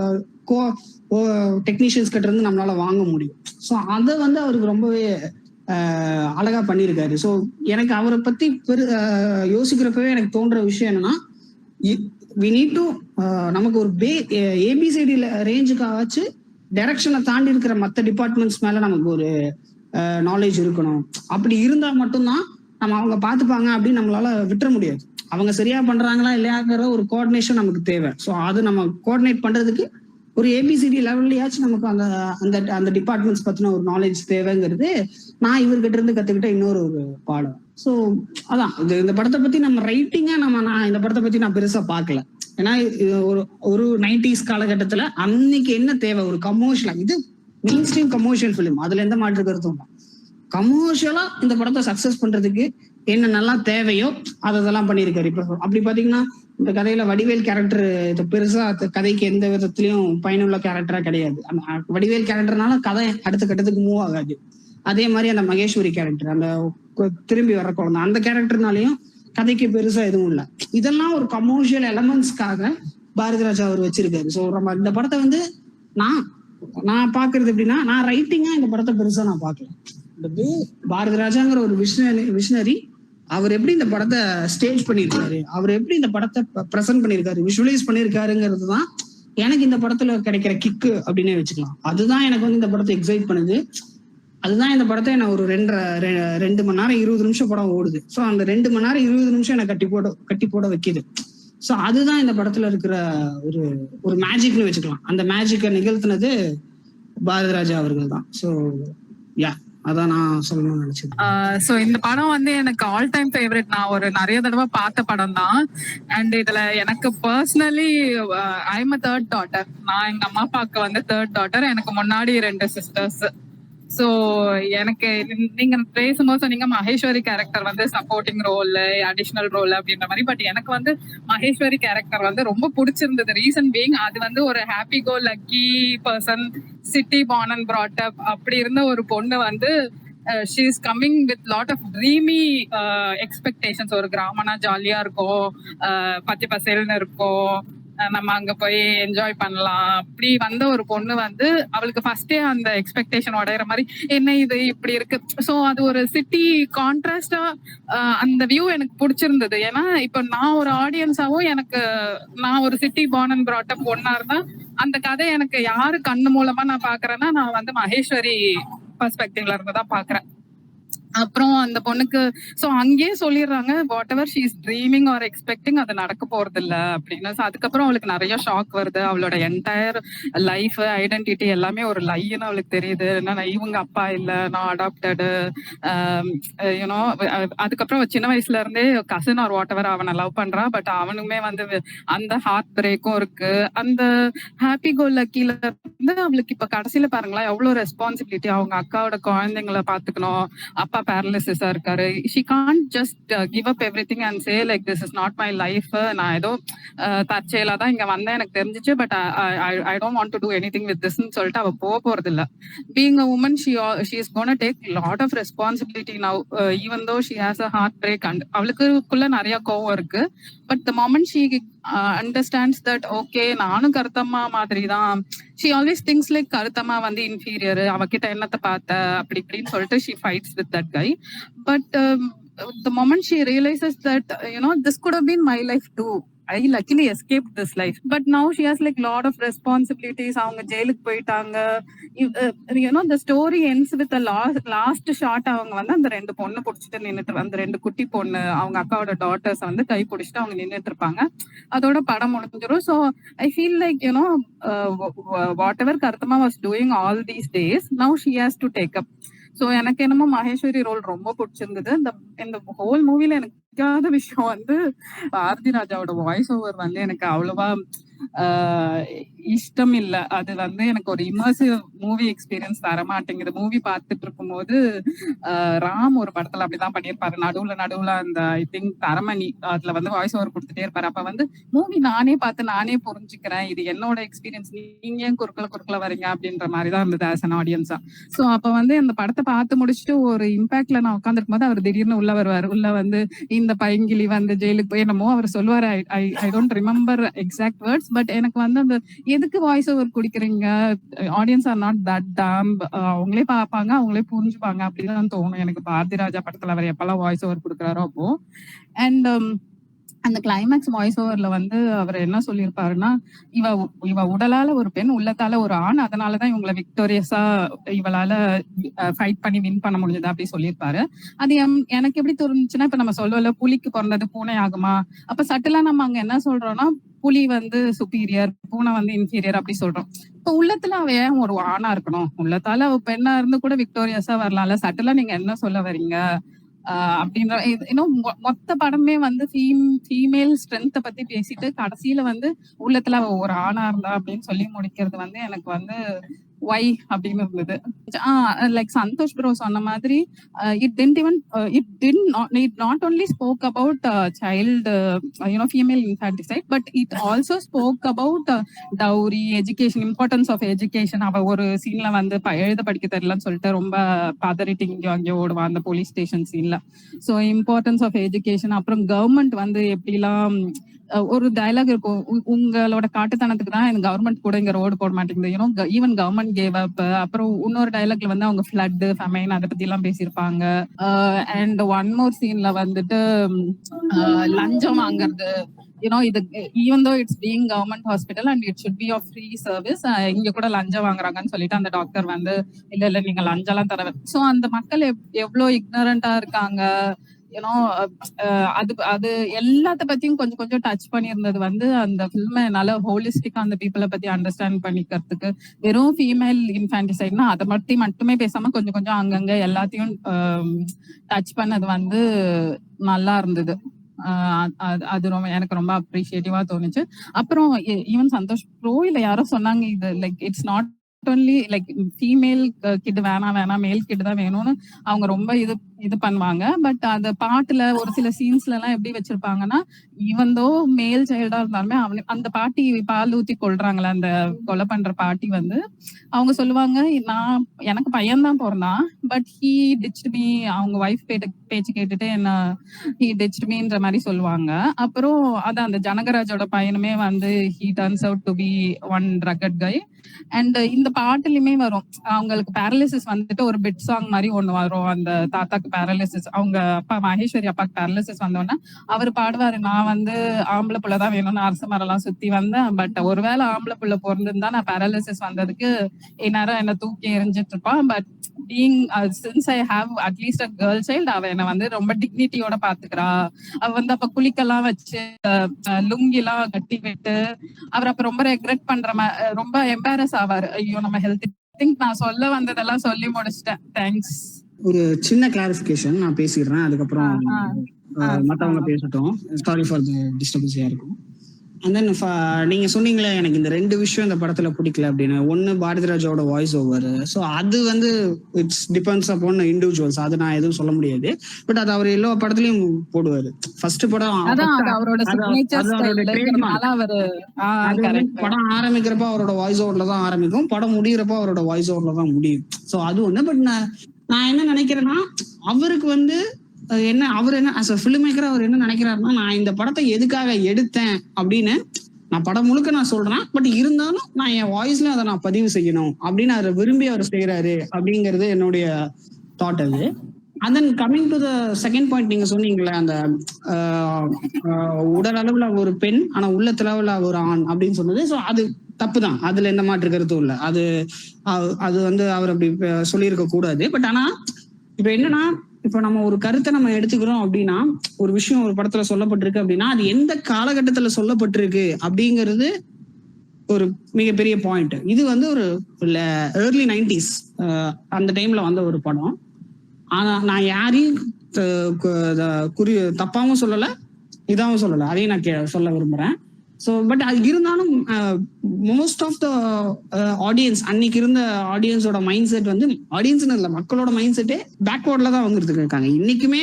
டெக்னீஷியன்ஸ் கிட்ட இருந்து நம்மளால வாங்க முடியும். ஸோ அதை வந்து அவருக்கு ரொம்பவே அழகா பண்ணியிருக்காரு. ஸோ எனக்கு அவரை பத்தி யோசிக்கிறப்பவே எனக்கு தோன்ற விஷயம் என்னன்னா, we need to நமக்கு ஒரு ஏபிசிடி ரேஞ்சுக்காச்சு டைரக்ஷனை தாண்டி இருக்கிற மற்ற டிபார்ட்மெண்ட்ஸ் மேல நமக்கு ஒரு நாலேஜ் இருக்கணும். அப்படி இருந்தா மட்டும்தான் நம்ம அவங்க பார்த்துப்பாங்க அப்படின்னு நம்மளால விட்டுற முடியாது. அவங்க சரியா பண்றாங்களா இல்லையாங்கிற ஒரு கோஆர்டினேஷன் நமக்கு தேவை. ஸோ அது நம்ம கோஆர்டினேட் பண்றதுக்கு ஒரு ஏபிசிடி லெவல்லையாச்சும் நமக்கு அந்த அந்த அந்த டிபார்ட்மெண்ட்ஸ் பத்தின ஒரு நாலேஜ் தேவைங்கிறது நான் இவர்கிட்ட இருந்து கத்துக்கிட்ட இன்னொரு ஒரு பாடம். ஸோ அதான் இந்த படத்தை பத்தி நம்ம ரைட்டிங்கா நான் இந்த படத்தை பத்தி நான் பெருசா பார்க்கல. ஏன்னா ஒரு 90s காலகட்டத்துல அன்னைக்கு என்ன தேவை, ஒரு கமர்ஷியலா, இது மெயின் ஸ்ட்ரீம் கமர்ஷியல் ஃபிலிம், அதுல எந்த மாற்று கருத்தும் இல்லை. கமர்ஷியலா இந்த படத்தை சக்சஸ் பண்றதுக்கு என்ன நல்லா தேவையோ அதெல்லாம் பண்ணியிருக்காரு. இப்ப அப்படி பாத்தீங்கன்னா இந்த கதையில வடிவேல் கேரக்டர் பெருசா கதைக்கு எந்த விதத்திலயும் பயனுள்ள கேரக்டரா கிடையாது. வடிவேல் கேரக்டர்னால கதை அடுத்த கட்டத்துக்கு மூவ் ஆகாது. அதே மாதிரி அந்த மகேஸ்வரி கேரக்டர், அந்த திரும்பி வர்ற குழந்தை, அந்த கேரக்டர்னாலையும் கதைக்கு பெருசா எதுவும் இல்லை. இதெல்லாம் ஒரு கமர்ஷியல் எலமெண்ட்ஸ்க்காக பாரதி ராஜா அவர் வச்சிருக்காரு. ஸோ நம்ம இந்த படத்தை வந்து நான் பாக்குறது எப்படின்னா, நான் ரைட்டிங்கா இந்த படத்தை பெருசா நான் பார்க்கல. பாரதி ராஜாங்கிற ஒரு விஷனரி அவர் எப்படி இந்த படத்தை ஸ்டேஜ் பண்ணியிருக்காரு, அவர் எப்படி இந்த படத்தை ப்ரெசென்ட் பண்ணியிருக்காரு, விஷுவலைஸ் பண்ணியிருக்காருங்கிறது தான் எனக்கு இந்த படத்துல கிடைக்கிற கிக்கு அப்படின்னே வச்சுக்கலாம். அதுதான் எனக்கு வந்து இந்த படத்தை எக்ஸைட் பண்ணுது. அதுதான் இந்த படத்தை என்ன ஒரு 2 மணி நேரம் 20 நிமிஷம் படம் ஓடுது. ஸோ அந்த 2 மணி நேரம் 20 நிமிஷம் எனக்கு கட்டி போட வைக்கிது. ஸோ அதுதான் இந்த படத்துல இருக்கிற ஒரு மேஜிக்னு வச்சுக்கலாம். அந்த மேஜிக்கை நிகழ்த்தினது பாரதி ராஜா அவர்கள் தான். ஸோ யா, அதான் நான் சொல்லணும்னு நினைச்சது. சோ இந்த படம் வந்து எனக்கு ஆல் டைம் ஃபேவரட். நான் ஒரு நிறைய தடவை பார்த்த படம் தான். அண்ட் இதுல எனக்கு personally I am third daughter. நான் எங்க அம்மா அப்பாவுக்கு வந்து தேர்ட் டாட்டர். எனக்கு முன்னாடி 2 சிஸ்டர்ஸ். சோ எனக்கு நீங்க பேசும்போது சொன்னீங்க மகேஸ்வரி கேரக்டர் வந்து சப்போர்ட்டிங் ரோல், அடிஷனல் ரோல் அப்படின்ற மாதிரி. பட் எனக்கு வந்து மகேஸ்வரி கேரக்டர் வந்து ரொம்ப பிடிச்சிருந்தது. ரீசன் பீங் அது வந்து ஒரு happy go lucky person, city born and brought up அப்படி இருந்த ஒரு பொண்ணு வந்து she is coming with lot of dreamy expectations. ஒரு கிராமனா ஜாலியா இருக்கும், பச்சை பசேல்னு இருக்கும், நம்ம அங்க போய் என்ஜாய் பண்ணலாம் அப்படி வந்த ஒரு பொண்ணு வந்து அவளுக்கு ஃபர்ஸ்டே அந்த எக்ஸ்பெக்டேஷன் உடையிற மாதிரி என்ன இது இப்படி இருக்கு. ஸோ அது ஒரு சிட்டி கான்ட்ராஸ்டா அந்த வியூ எனக்கு பிடிச்சிருந்தது. ஏன்னா இப்ப நான் ஒரு ஆடியன்ஸாவும் எனக்கு நான் ஒரு city born and brought up பொண்ணா இருந்தா அந்த கதை எனக்கு யாரு கண்ணு மூலமா நான் பாக்குறேன்னா நான் வந்து மகேஸ்வரி பெர்ஸ்பெக்டிவ்ல இருந்து தான் பாக்குறேன். அப்புறம் அந்த பொண்ணுக்கு சோ அங்கேயே சொல்லிடுறாங்க what ever she is dreaming are expecting அது நடக்க போறது இல்ல அப்படின்னு. அதுக்கப்புறம் அவளுக்கு நிறைய ஷாக் வருது. அவளோட என்டையர் லைஃப் ஐடென்டிட்டி எல்லாமே ஒரு லைன்னு அவளுக்கு தெரியுது. என்னன்னா இவங்க அப்பா இல்ல, நான் அடாப்டடு, யூனோ. அதுக்கப்புறம் சின்ன வயசுல இருந்தே கசின் ஆர் வாட் எவர் அவனை லவ் பண்றா. பட் அவனுமே வந்து அந்த ஹார்ட் பிரேக்கும் இருக்கு. அந்த ஹாப்பி கோ லக்கில இருந்து அவளுக்கு இப்ப கடைசியில பாருங்களா எவ்வளவு ரெஸ்பான்சிபிலிட்டி. அவங்க அக்காவோட குழந்தைங்களை பாத்துக்கணும், அப்பா பேரலிசிஸா இருக்காரு. She can't just give up everything and say like this is not my life, நான் ஏதோ தற்செயலா தான் இங்க வந்தேன் எனக்கு தெரிஞ்சிச்சு, but I don't want to do anything with திஸ்ன்னு சொல்லிட்டு அவ போறது இல்ல. Being a woman she is gonna take lot of responsibility now even though she has a heart break. And அவளுக்குள்ள நிறைய கோவம் இருக்கு. But the moment she understands that okay நானும் கருத்தம்மா மாதிரி தான். She always things like Karuthamma வந்து இன்ஃபீரியர், அவகிட்ட என்னத்தை பார்த்த அப்படி இப்படின்னு சொல்லிட்டு she fights with that guy. But the moment she realizes that this could have been my life too, I luckily escaped this life, but now she has like lot of responsibilities. அவங்க ஜெயிலுக்கு போயிட்டாங்க. the story ends with the last shot. அவங்க வந்து அந்த 2 பொண்ணு புடிச்சிட்டு நின்னுட்டு, அந்த 2 குட்டி பொண்ணு அவங்க அக்காவோட டாட்டர்ஸ் வந்து கை பிடிச்சிட்டு அவங்க நின்னுட்டு இருப்பாங்க. அதோட படம் முடிஞ்சிடும். So I feel like whatever Karthama was doing all these days, now she has to take up. So எனக்கு என்னமோ மகேஸ்வரி ரோல் ரொம்ப பிடிச்சிருந்தது. இந்த ஹோல் மூவில எனக்கு பிடிக்காத விஷயம் வந்து பாரதி ராஜாவோட வாய்ஸ் ஓவர் வந்து எனக்கு அவ்வளவா இஷ்டம் இல்ல. அது வந்து எனக்கு ஒரு இமர்சிவ் மூவி எக்ஸ்பீரியன்ஸ் தர மாட்டேங்குது. மூவி பார்த்துட்டு இருக்கும் போது ராம் ஒரு படத்துல அப்படிதான் பண்ணியிருப்பாரு. நடுவுல அந்த ஐ திங்க் தரமணி அதுல வந்து வாய்ஸ் ஓவர் கொடுத்துட்டே இருப்பாரு. அப்ப வந்து மூவி நானே பார்த்து நானே புரிஞ்சுக்கிறேன், இது என்னோட எக்ஸ்பீரியன்ஸ், நீங்க ஏன் குறுக்கல வரீங்க அப்படின்ற மாதிரிதான் இருந்தது ஆஸ் அன் ஆடியன்ஸா. சோ அப்ப வந்து அந்த படத்தை பார்த்து முடிச்சுட்டு ஒரு இம்பாக்ட்ல நான் உட்காந்துருக்கும் போது அவர் திடீர்னு உள்ள வருவாரு. உள்ள வந்து இந்த பைங்கிலி வந்து ஜெயிலுக்கு போய் என்னமோ அவர் சொல்லுவாரு. I don't remember exact words. But எனக்கு வந்து அந்த எதுக்கு வாய்ஸ் ஓவர் குடிக்கிறீங்க, audience are not that dumb, அவங்களே பார்ப்பாங்க அவங்களே புரிஞ்சுப்பாங்க அப்படின்னு தோணும் எனக்கு பாரதி ராஜா படத்துல அவர் எப்பெல்லாம் வாய்ஸ் ஓவர் கொடுக்குறாரோ அப்போ. அண்ட் அந்த கிளைமேக்ஸ் வாய்ஸ் ஓவர்ல வந்து அவர் என்ன சொல்லியிருப்பாருன்னா, இவ உடலால ஒரு பெண், உள்ளத்தால ஒரு ஆண், அதனாலதான் இவங்களை விக்டோரியஸா இவளால ஃபைட் பண்ணி வின் பண்ண முடிஞ்சது அப்படி சொல்லியிருப்பாரு. அது எனக்கு எப்படி தோணுச்சுன்னா, இப்ப நம்ம சொல்லல புலிக்கு பிறந்தது பூனை ஆகுமா, அப்ப சட்டலா நம்ம அங்க என்ன சொல்றோம்னா புலி வந்து சுப்பீரியர், பூனை வந்து இன்ஃபீரியர் அப்படி சொல்றோம். இப்ப உள்ளத்துல அவ ஏன் ஒரு ஆணா இருக்கணும், உள்ளத்தால அவ பெண்ணா இருந்து கூட விக்டோரியஸா வரலாம்ல, சட்டலா நீங்க என்ன சொல்ல வரீங்க அப்படின்ற இன்னும் மொத்த படமே வந்து ஃபீமேல் ஸ்ட்ரென்த்தை பத்தி பேசிட்டு கடைசியில வந்து உள்ளத்துல அவ ஒரு ஆணா இருந்தா அப்படின்னு சொல்லி முடிக்கிறது வந்து எனக்கு வந்து வை அப்படின்னு இருந்தது. லைக் சந்தோஷ் ப்ரோ சொன்ன மாதிரி it not only spoke about child female infanticide, but it also spoke about dowry, education, importance of education. அவ ஒரு சீன்ல வந்து எழுத படிக்க தெரியலன்னு சொல்லிட்டு ரொம்ப பதறிட்டு இங்கே அங்கே ஓடுவான் அந்த போலீஸ் ஸ்டேஷன் சீன்ல. So importance of education. அப்புறம் கவர்மெண்ட் வந்து எப்படிலாம் ஒரு டயலாக் இருக்கும், உங்களோட காட்டுத்தனத்துக்கு தான் இந்த கவர்மெண்ட் கூட இங்க ரோடு போட மாட்டேங்குது, ஈவன் கவர்மெண்ட் கேவ் அப். அப்புறம் இன்னொரு டயலாக்ல வந்து அவங்க ஃபிளட், ஃபெமைன் அதை பத்தி எல்லாம் பேசியிருப்பாங்க. அண்ட் ஒன் மோர் சீன்ல வந்துட்டு லஞ்சம் வாங்குறது, இது even though it's being government hospital and it should be of free service, இங்க கூட லஞ்சம் வாங்குறாங்கன்னு சொல்லிட்டு அந்த டாக்டர் வந்து இல்ல நீங்க லஞ்சம் எல்லாம் தர. சோ அந்த மக்கள் எவ்வளவு இக்னரண்டா இருக்காங்க, யூனோ அது அது எல்லாத்த பத்தியும் கொஞ்சம் கொஞ்சம் டச் பண்ணியிருந்தது வந்து அந்த ஃபில்மை என்னால ஹோலிஸ்டிக்கா அந்த பீப்புளை பத்தி அண்டர்ஸ்டாண்ட் பண்ணிக்கிறதுக்கு. வெறும் ஃபீமேல் இன்ஃபான்டிசைட்னா அதை மட்டுமே பேசாம கொஞ்சம் கொஞ்சம் அங்கங்க எல்லாத்தையும் டச் பண்ணது வந்து நல்லா இருந்தது. அது ரொம்ப எனக்கு ரொம்ப அப்ரிஷியேட்டிவா தோணுச்சு. அப்புறம் ஈவன் சந்தோஷ் ப்ரோ இல்ல யாரோ சொன்னாங்க இது like it's not only like female kid வேணாம் மேல் கிட் தான் வேணும்னு அவங்க ரொம்ப இது பண்ணுவாங்க. பட் அந்த பாட்டுல ஒரு சில சீன்ஸ்ல எல்லாம் எப்படி வச்சிருப்பாங்கன்னா, ஈவன் தோ மேல் சைல்டா இருந்தாலுமே அந்த பாட்டி பால் ஊத்தி கொள்றாங்களே அந்த கொலை பண்ற பாட்டி வந்து அவங்க சொல்லுவாங்க, எனக்கு பையன் தான் பிறந்தான், பட் ஹீ டிச்ட் மீ. அவங்க ஒய்ஃப் பேச்சு கேட்டுட்டு என்ன ஹீ டிச்ட் மீன்ற மாதிரி சொல்லுவாங்க. அப்புறம் அதான் அந்த ஜனகராஜோட பையனுமே வந்து he turns out to be one rugged guy. And இந்த பாட்டுலயுமே வரும் அவங்களுக்கு பேரலிசிஸ் வந்துட்டு ஒரு பிட் சாங் மாதிரி ஒண்ணு வரும். அந்த தாத்தாக்கு பேரலிசிஸ், அவங்க அப்பா மகேஸ்வரி அப்பாக்கு பேரலிசிஸ் வந்தோடனே அவர் பாடுவாரு, நான் வந்து ஆம்பளை புள்ளதான் வேணும்னு அரச மரம் எல்லாம் சுத்தி வந்தேன், பட் ஒருவேளை ஆம்பளை புள்ள பிறந்திருந்தா நான் பேரலிசிஸ் வந்ததுக்கு இந்நேரம் என்ன தூக்கி எறிஞ்சிட்டு இருப்பான். But being since I have at least a girl child, அவ என்ன வந்து ரொம்ப டிக்னிட்டியோட பாத்துக்கிறா. அவ வந்து அப்ப குளிக்கெல்லாம் வச்சு லுங்கி எல்லாம் கட்டி விட்டு அவர் அப்ப ரொம்ப ரெக்ரெட் ரொம்ப எம்பாரஸ் ஆவாரு. ஐயோ நம்ம ஹெல்த் திங்க். நான் சொல்ல வந்ததெல்லாம் சொல்லி முடிச்சிட்டேன். தேங்க்ஸ். ஒரு சின்ன கிளாரிபிகேஷன் நான் பேசிடுறேன், அதுக்கப்புறம் மத்தவங்க பேசட்டும். சாரி ஃபார் தி டிஸ்டர்பன்ஸா இருக்கும். அண்ட் தென் நீங்க சொன்னீங்களே எனக்கு இந்த 2 விஷயம் இந்த படத்துல பிடிக்கல அப்படின்னு. ஒன்னு பாரதிராஜோட வாய்ஸ் ஓவர். ஸோ அது வந்து இட்ஸ் டிபெண்ட்ஸ் அப்பான் இண்டிவிஜுவல்ஸ், அது நான் எதுவும் சொல்ல முடியாது. பட் அது அவர் எல்லா படத்துலயும் போடுவாரு. ஃபர்ஸ்ட் படம் படம் ஆரம்பிக்கிறப்ப அவரோட வாய்ஸ் ஓவர்ல தான் ஆரம்பிக்கும், படம் முடிகிறப்ப அவரோட வாய்ஸ் ஓவர்ல தான் முடியும். ஸோ அது ஒண்ணு. பட் நான் என்ன நினைக்கிறேன்னா, அவருக்கு வந்து அவர் என்ன அஸ் அ ஃபிலிம் மேக்கர் அவர் என்ன நினைக்கிறாருன்னா, நான் இந்த படத்தை எதுக்காக எடுத்தேன் அப்படின்னு நான் படம் முழுக்க நான் சொல்றேன், பட் இருந்தாலும் நான் என் வாய்ஸ்ல அதை நான் பதிவு செய்யணும் அப்படின்னு அதை விரும்பி அவர் செய்யறாரு அப்படிங்கிறது என்னுடைய தாட். அது and then coming to the second point, நீங்க சொன்னீங்களே அந்த உடல் அளவுல ஒரு பெண் ஆனா உள்ளத்துல ஒரு ஆண் அப்படின்னு சொன்னது. ஸோ அது தப்பு தான், அதுல எந்த மாற்று கருத்தும் இல்லை. அது வந்து அவர் அப்படி சொல்லியிருக்க கூடாது. பட் ஆனா இப்ப என்னன்னா, இப்ப நம்ம ஒரு கருத்தை நம்ம எடுத்துக்கிறோம் அப்படின்னா, ஒரு விஷயம் ஒரு படத்துல சொல்லப்பட்டிருக்கு அப்படின்னா அது எந்த காலகட்டத்துல சொல்லப்பட்டிருக்கு அப்படிங்கிறது ஒரு மிகப்பெரிய பாயிண்ட். இது வந்து ஒரு ஏர்லி 90s அந்த டைம்ல வந்த ஒரு படம். ஆனா நான் யாரையும் தப்பாவும் சொல்லல, இதாவும் சொல்லல, அதையும் நான் சொல்ல விரும்புறேன். ஸோ பட் அது இருந்தாலும் மோஸ்ட் ஆஃப் த ஆடியன்ஸ், அன்னைக்கு இருந்த ஆடியன்ஸோட மைண்ட் செட் வந்து, ஆடியன்ஸ்னு இல்லை மக்களோட மைண்ட் செட்டே பேக்வேர்ட்ல தான் வந்துட்டு இருக்காங்க. இன்னைக்குமே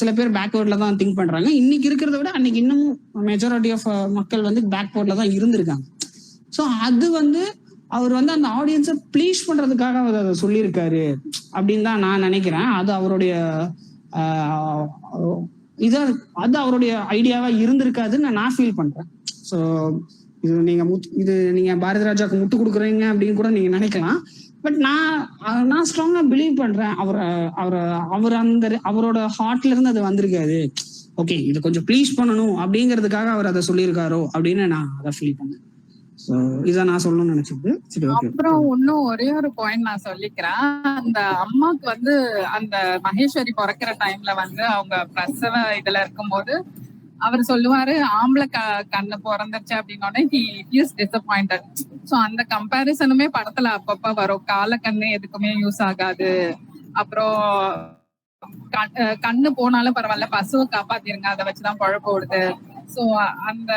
சில பேர் பேக்வேர்ட்ல தான் திங்க் பண்றாங்க. இன்னைக்கு இருக்கிறத விட அன்னைக்கு இன்னமும் மெஜாரிட்டி ஆஃப் மக்கள் வந்து பேக்வேர்ட்ல தான் இருந்திருக்காங்க. ஸோ அது வந்து அவர் வந்து அந்த ஆடியன்ஸை ப்ளீஸ் பண்றதுக்காக அவர் அதை சொல்லியிருக்காரு அப்படின்னு தான் நான் நினைக்கிறேன். அது அவருடைய அது அவருடைய ஐடியாவா இருந்திருக்காதுன்னு நான் ஃபீல் பண்றேன். ஸோ இது நீங்க பாரதிராஜாவுக்கு முட்டு கொடுக்குறீங்க அப்படின்னு கூட நீங்க நினைக்கலாம். பட் நான் ஸ்ட்ராங்கா பிலீவ் பண்றேன் அவர் அந்த அவரோட ஹார்ட்ல இருந்து அது வந்திருக்காது. ஓகே, இது கொஞ்சம் ப்ளீஸ் பண்ணணும் அப்படிங்கிறதுக்காக அவர் அதை சொல்லியிருக்காரோ அப்படின்னு நான் அதை ஃபீல் பண்ணேன். சோ இத நான் சொல்லணும்னு நினைச்சது. அப்புறம் இன்னும் ஒரே ஒரு பாயிண்ட் நான் சொல்லிக்கிறேன். அந்த அம்மாக்கு வந்து அந்த மகேஸ்வரி பிறக்கிற டைம்ல வந்து அவங்க பிரசவ இதுல இருக்கும்போது அவர் சொல்லுவாரு, ஆம்பளை கண்ணு பிறந்துருச்சு அப்படின்னோடனே he is disappointed. சோ அந்த கம்பேரிசனுமே படத்துல அப்பப்ப வரும். கால கண்ணு எதுக்குமே யூஸ் ஆகாது, அப்புறம் கண்ணு போனாலும் பரவாயில்ல பசுவை காப்பாத்திருங்க, அதை வச்சுதான் குழப்ப ஓடுது. சோ அந்த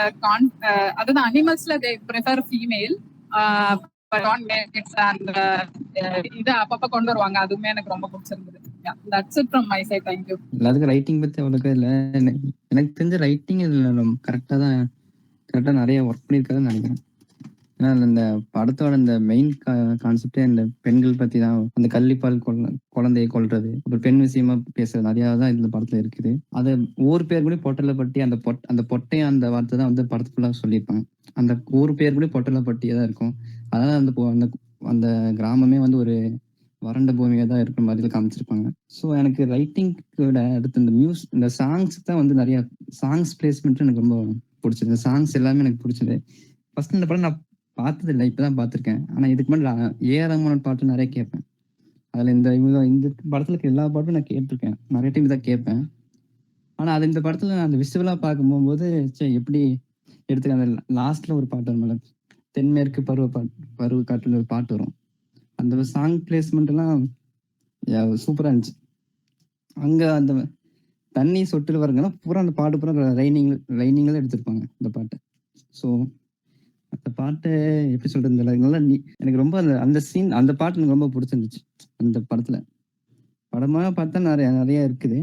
அதுதான் அனிமல்ஸ்ல they prefer female, but on kids and இது அப்பப்ப கொண்டு வருவாங்க. அதுவுமே எனக்கு ரொம்ப பிடிச்சிருந்தது. That's it from my side. Thank you. எல்லாத்துக்கும் ரைட்டிங் பத்தி அவ்வளோக்கா இல்லை. எனக்கு தெரிஞ்ச ரைட்டிங் கரெக்டாக நிறைய ஒர்க் பண்ணியிருக்காதுன்னு நினைக்கிறேன். ஏன்னா இந்த படத்தோட இந்த மெயின் கான்செப்டே இந்த பெண்கள் பத்தி தான். அந்த கள்ளிப்பால் குழந்தையை கொல்றது, ஒரு பெண் விஷயமா பேசுறது நிறையா தான் இந்த படத்துல இருக்குது. அதை ஊர் பேர் கூட பொட்டலைப்பட்டி, அந்த பொட்டையும் அந்த வார்த்தை தான் வந்து படத்துக்குள்ள சொல்லியிருப்பாங்க. அந்த ஊர் பேர் கூட பொட்டலைப்பட்டியே தான் இருக்கும். அதனால அந்த கிராமமே வந்து ஒரு வறண்ட பூமியாக தான் இருக்கிற மாதிரி காமிச்சிருப்பாங்க. ஸோ எனக்கு ரைட்டிங்கோட அடுத்து இந்த சாங்ஸ் தான் வந்து நிறைய சாங்ஸ் பிளேஸ்மெண்ட்டும் எனக்கு ரொம்ப பிடிச்சது. இந்த சாங்ஸ் எல்லாமே எனக்கு பிடிச்சது. ஃபர்ஸ்ட் இந்த படம் நான் பார்த்தது இல்லை, இப்பதான் பார்த்துருக்கேன். ஆனால் இதுக்கு முன்னாடி ஏஆர் ரஹ்மான் பாட்டு நிறைய கேட்பேன். அதில் இந்த படத்தில் இருக்க எல்லா பாட்டும் நான் கேட்டிருக்கேன். நிறைய டைம் தான் கேட்பேன். ஆனால் அது இந்த படத்தில் அந்த விஷுவலாக பார்க்கும்போது எப்படி எடுத்துக்க அந்த லாஸ்ட்டில் ஒரு பாட்டு வரும், தென்மேற்கு பருவ காற்றுல ஒரு பாட்டு வரும். அந்த சாங் பிளேஸ்மெண்ட் எல்லாம் சூப்பராக இருந்துச்சு. அங்கே அந்த தண்ணி சொட்டுல வரங்கெல்லாம் பூரா அந்த பாட்டு பூரா ரைனிங்கில் எடுத்திருப்பாங்க இந்த பாட்டை. ஸோ அந்த பாட்டு எப்படி சொல்றது நல்லா எனக்கு ரொம்ப அந்த சீன் அந்த பாட்டு எனக்கு ரொம்ப பிடிச்சிருந்துச்சு. அந்த படத்தில் படமாக பார்த்தா நிறைய இருக்குது.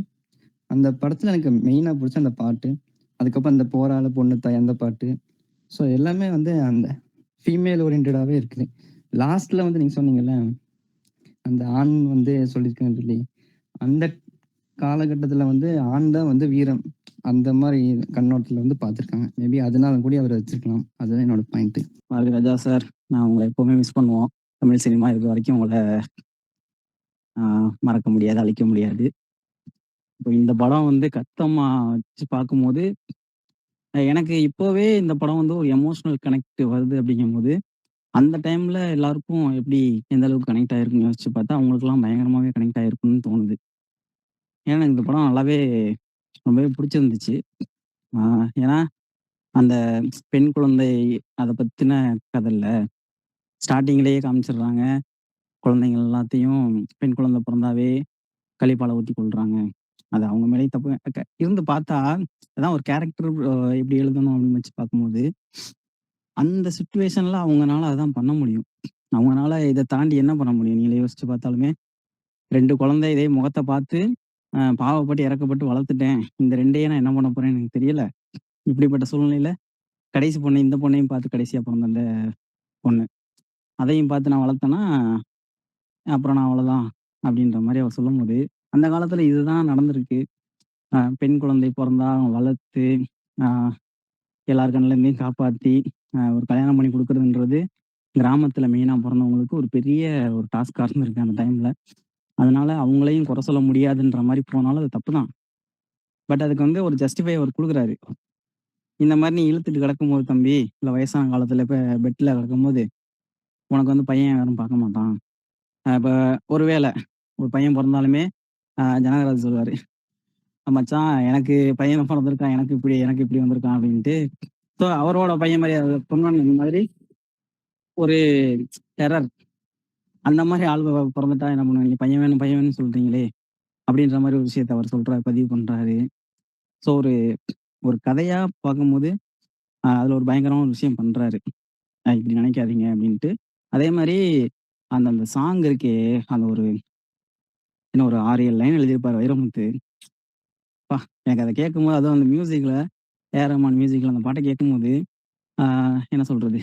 அந்த படத்தில் எனக்கு மெயினாக பிடிச்ச அந்த பாட்டு, அதுக்கப்புறம் அந்த போராள பொண்ணு தாய் அந்த பாட்டு. ஸோ எல்லாமே அந்த ஃபீமேல் ஓரியன்டாகவே இருக்குது. லாஸ்ட்டில் நீங்கள் சொன்னீங்கல்ல, அந்த ஆண் சொல்லியிருக்கேன்னு சொல்லி, அந்த காலகட்டத்தில் ஆண் தான் வீரம் அந்த மாதிரி கண்ணோட்டத்தில் பார்த்துருக்காங்க. மேபி அதனால கூட அவர் வச்சிருக்கலாம். அதுதான் என்னோட பாயிண்ட்டு. ராஜா சார், நான் உங்களை எப்போவுமே மிஸ் பண்ணுவோம். தமிழ் சினிமா இது வரைக்கும் உங்களை மறக்க முடியாது, அழிக்க முடியாது. இப்போ இந்த படம் கத்தம்மா வச்சு பார்க்கும்போது எனக்கு இப்போவே இந்த படம் ஒரு எமோஷனல் கனெக்ட் வருது அப்படிங்கும்போது, அந்த டைம்ல எல்லாருக்கும் எப்படி எந்த அளவுக்கு கனெக்ட் ஆயிருக்குன்னு யோசிச்சு பார்த்தா அவங்களுக்குலாம் பயங்கரமாவே கனெக்ட் ஆயிருக்குன்னு தோணுது. ஏன்னா எனக்கு இந்த படம் நல்லாவே ரொம்பவே பிடிச்சிருந்துச்சு. ஏன்னா அந்த பெண் குழந்தை அதை பத்தின கதை இல்ல. ஸ்டார்டிங்லேயே காமிச்சிடுறாங்க. குழந்தைங்கள் எல்லாத்தையும் பெண் குழந்தை பிறந்தாவே கழிப்பால ஊத்தி கொள்றாங்க. அது அவங்க மேலேயும் தப்பு இருந்து பார்த்தா, அதான் ஒரு கேரக்டர் எப்படி எழுதணும் அப்படின்னு வச்சு பார்க்கும்போது, அந்த சிச்சுவேஷன்ல அவங்கனால அதான் பண்ண முடியும். அவங்கனால இதை தாண்டி என்ன பண்ண முடியும்? நீங்களே யோசிச்சு பார்த்தாலுமே 2 குழந்தை இதே முகத்தை பார்த்து பாவப்பட்டு இறக்கப்பட்டு வளர்த்துட்டேன். இந்த 2யும் நான் என்ன பண்ண போறேன்னு எனக்கு தெரியல. இப்படிப்பட்ட சூழ்நிலையில கடைசி பொண்ணு இந்த பொண்ணையும் பார்த்து கடைசியா பிறந்த அந்த பொண்ணு, அதையும் பார்த்து நான் வளர்த்தேன்னா அப்புறம் நான் அவ்வளவுதான் அப்படின்ற மாதிரி அவர் சொல்லும்போது, அந்த காலத்துல இதுதான் நடந்திருக்கு. பெண் குழந்தை பிறந்தா வளர்த்து எல்லார் கண்ணிலேருந்தையும் காப்பாற்றி ஒரு கல்யாணம் பண்ணி கொடுக்குறதுன்றது கிராமத்துல மெயினா பிறந்தவங்களுக்கு ஒரு பெரிய ஒரு டாஸ்காக இருந்திருக்கு அந்த டைம்ல. அதனால அவங்களையும் குறை சொல்ல முடியாதுன்ற மாதிரி போனாலும் அது தப்பு தான். பட் அதுக்கு ஒரு ஜஸ்டிஃபை அவர் கொடுக்குறாரு. இந்த மாதிரி நீ இழுத்துட்டு கிடக்கும்போது தம்பி, இல்லை வயசான காலத்துல இப்போ பெட்டில் கிடக்கும்போது உனக்கு பையன் யாரும் பார்க்க மாட்டான். இப்போ ஒருவேளை ஒரு பையன் பிறந்தாலுமே ஜனகராஜ் சொல்லுவார், மச்சான் எனக்கு பையன் பிறந்திருக்கான், எனக்கு இப்படி வந்திருக்கான் அப்படின்ட்டு. ஸோ அவரோட பையன் மாதிரி பொண்ணு மாதிரி ஒரு டெரர் அந்த மாதிரி ஆள் பிறந்துட்டா என்ன பண்ணுவாங்க, பையன் வேணும்னு சொல்றீங்களே அப்படின்ற மாதிரி ஒரு விஷயத்த அவர் பதிவு பண்றாரு. ஸோ ஒரு கதையா பார்க்கும்போது அதுல ஒரு பயங்கரமான ஒரு விஷயம் பண்றாரு. இப்படி நினைக்காதீங்க அப்படின்ட்டு. அதே மாதிரி அந்த சாங் இருக்கே, அந்த ஒரு 6-7 லைன் எழுதியிருப்பாரு வைரமுத்து. எனக்கு அதை கேட்கும்போது, அதுவும் அந்த மியூசிக்ல ஏஆர் ரஹ்மான் மியூசிக்ல அந்த பாட்டை கேட்கும்போது என்ன சொல்றது,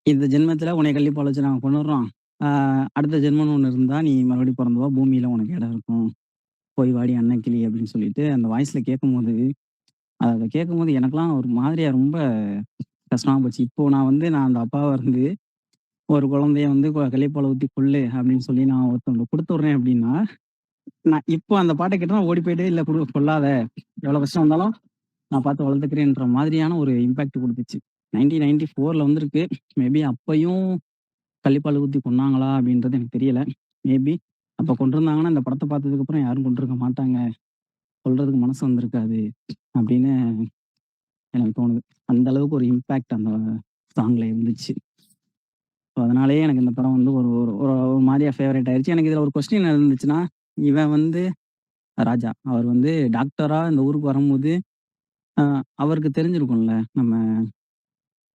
இந்த ஜென்மத்துல உன்னை கள்ளிப்பால் வச்சு நாங்கள் கொண்டுடுறோம், அடுத்த ஜென்மம்னு ஒன்று இருந்தா நீ மறுபடியும் பிறந்தவா, பூமியில உனக்கு இடம் இருக்கும், போய் வாடி அண்ணன் கிளி அப்படின்னு சொல்லிட்டு அந்த வாய்ஸ்ல கேட்கும்போது, அதை கேட்கும்போது எனக்கெல்லாம் ஒரு மாதிரியா ரொம்ப கஷ்டமா போச்சு. இப்போ நான் அந்த அப்பாவை ஒரு குழந்தைய கள்ளிப்பால் ஊத்தி கொள்ளு அப்படின்னு சொல்லி நான் ஒருத்தவங்க கொடுத்துட்றேன் அப்படின்னா, நான் இப்போ அந்த பாட்டை கேட்டா ஓடி போயிட்டு இல்லை கொள்ளாத, எவ்வளவு கஷ்டம் வந்தாலும் நான் பார்த்து வளர்த்துக்கிறேன்ற மாதிரியான ஒரு இம்பாக்ட் கொடுத்துச்சு. 1994 வந்திருக்கு. மேபி அப்பையும் கள்ளிப்பால் ஊத்தி கொன்னாங்களா அப்படின்றது எனக்கு தெரியல. மேபி அப்ப கொண்டிருந்தாங்கன்னா இந்த படத்தை பார்த்ததுக்கு அப்புறம் யாரும் கொண்டிருக்க மாட்டாங்க, சொல்றதுக்கு மனசு வந்திருக்காது அப்படின்னு எனக்கு தோணுது. அந்த அளவுக்கு ஒரு இம்பாக்ட் அந்த சாங்ல இருந்துச்சு. அதனாலேயே எனக்கு இந்த படம் ஒரு ஒரு மாதிரியா ஃபேவரட் ஆயிடுச்சு. எனக்கு இதுல ஒரு கொஸ்டின் இருந்துச்சுன்னா, இவன் ராஜா அவர் டாக்டரா இந்த ஊருக்கு வரும்போது அவருக்கு தெரிஞ்சிருக்கும்ல, நம்ம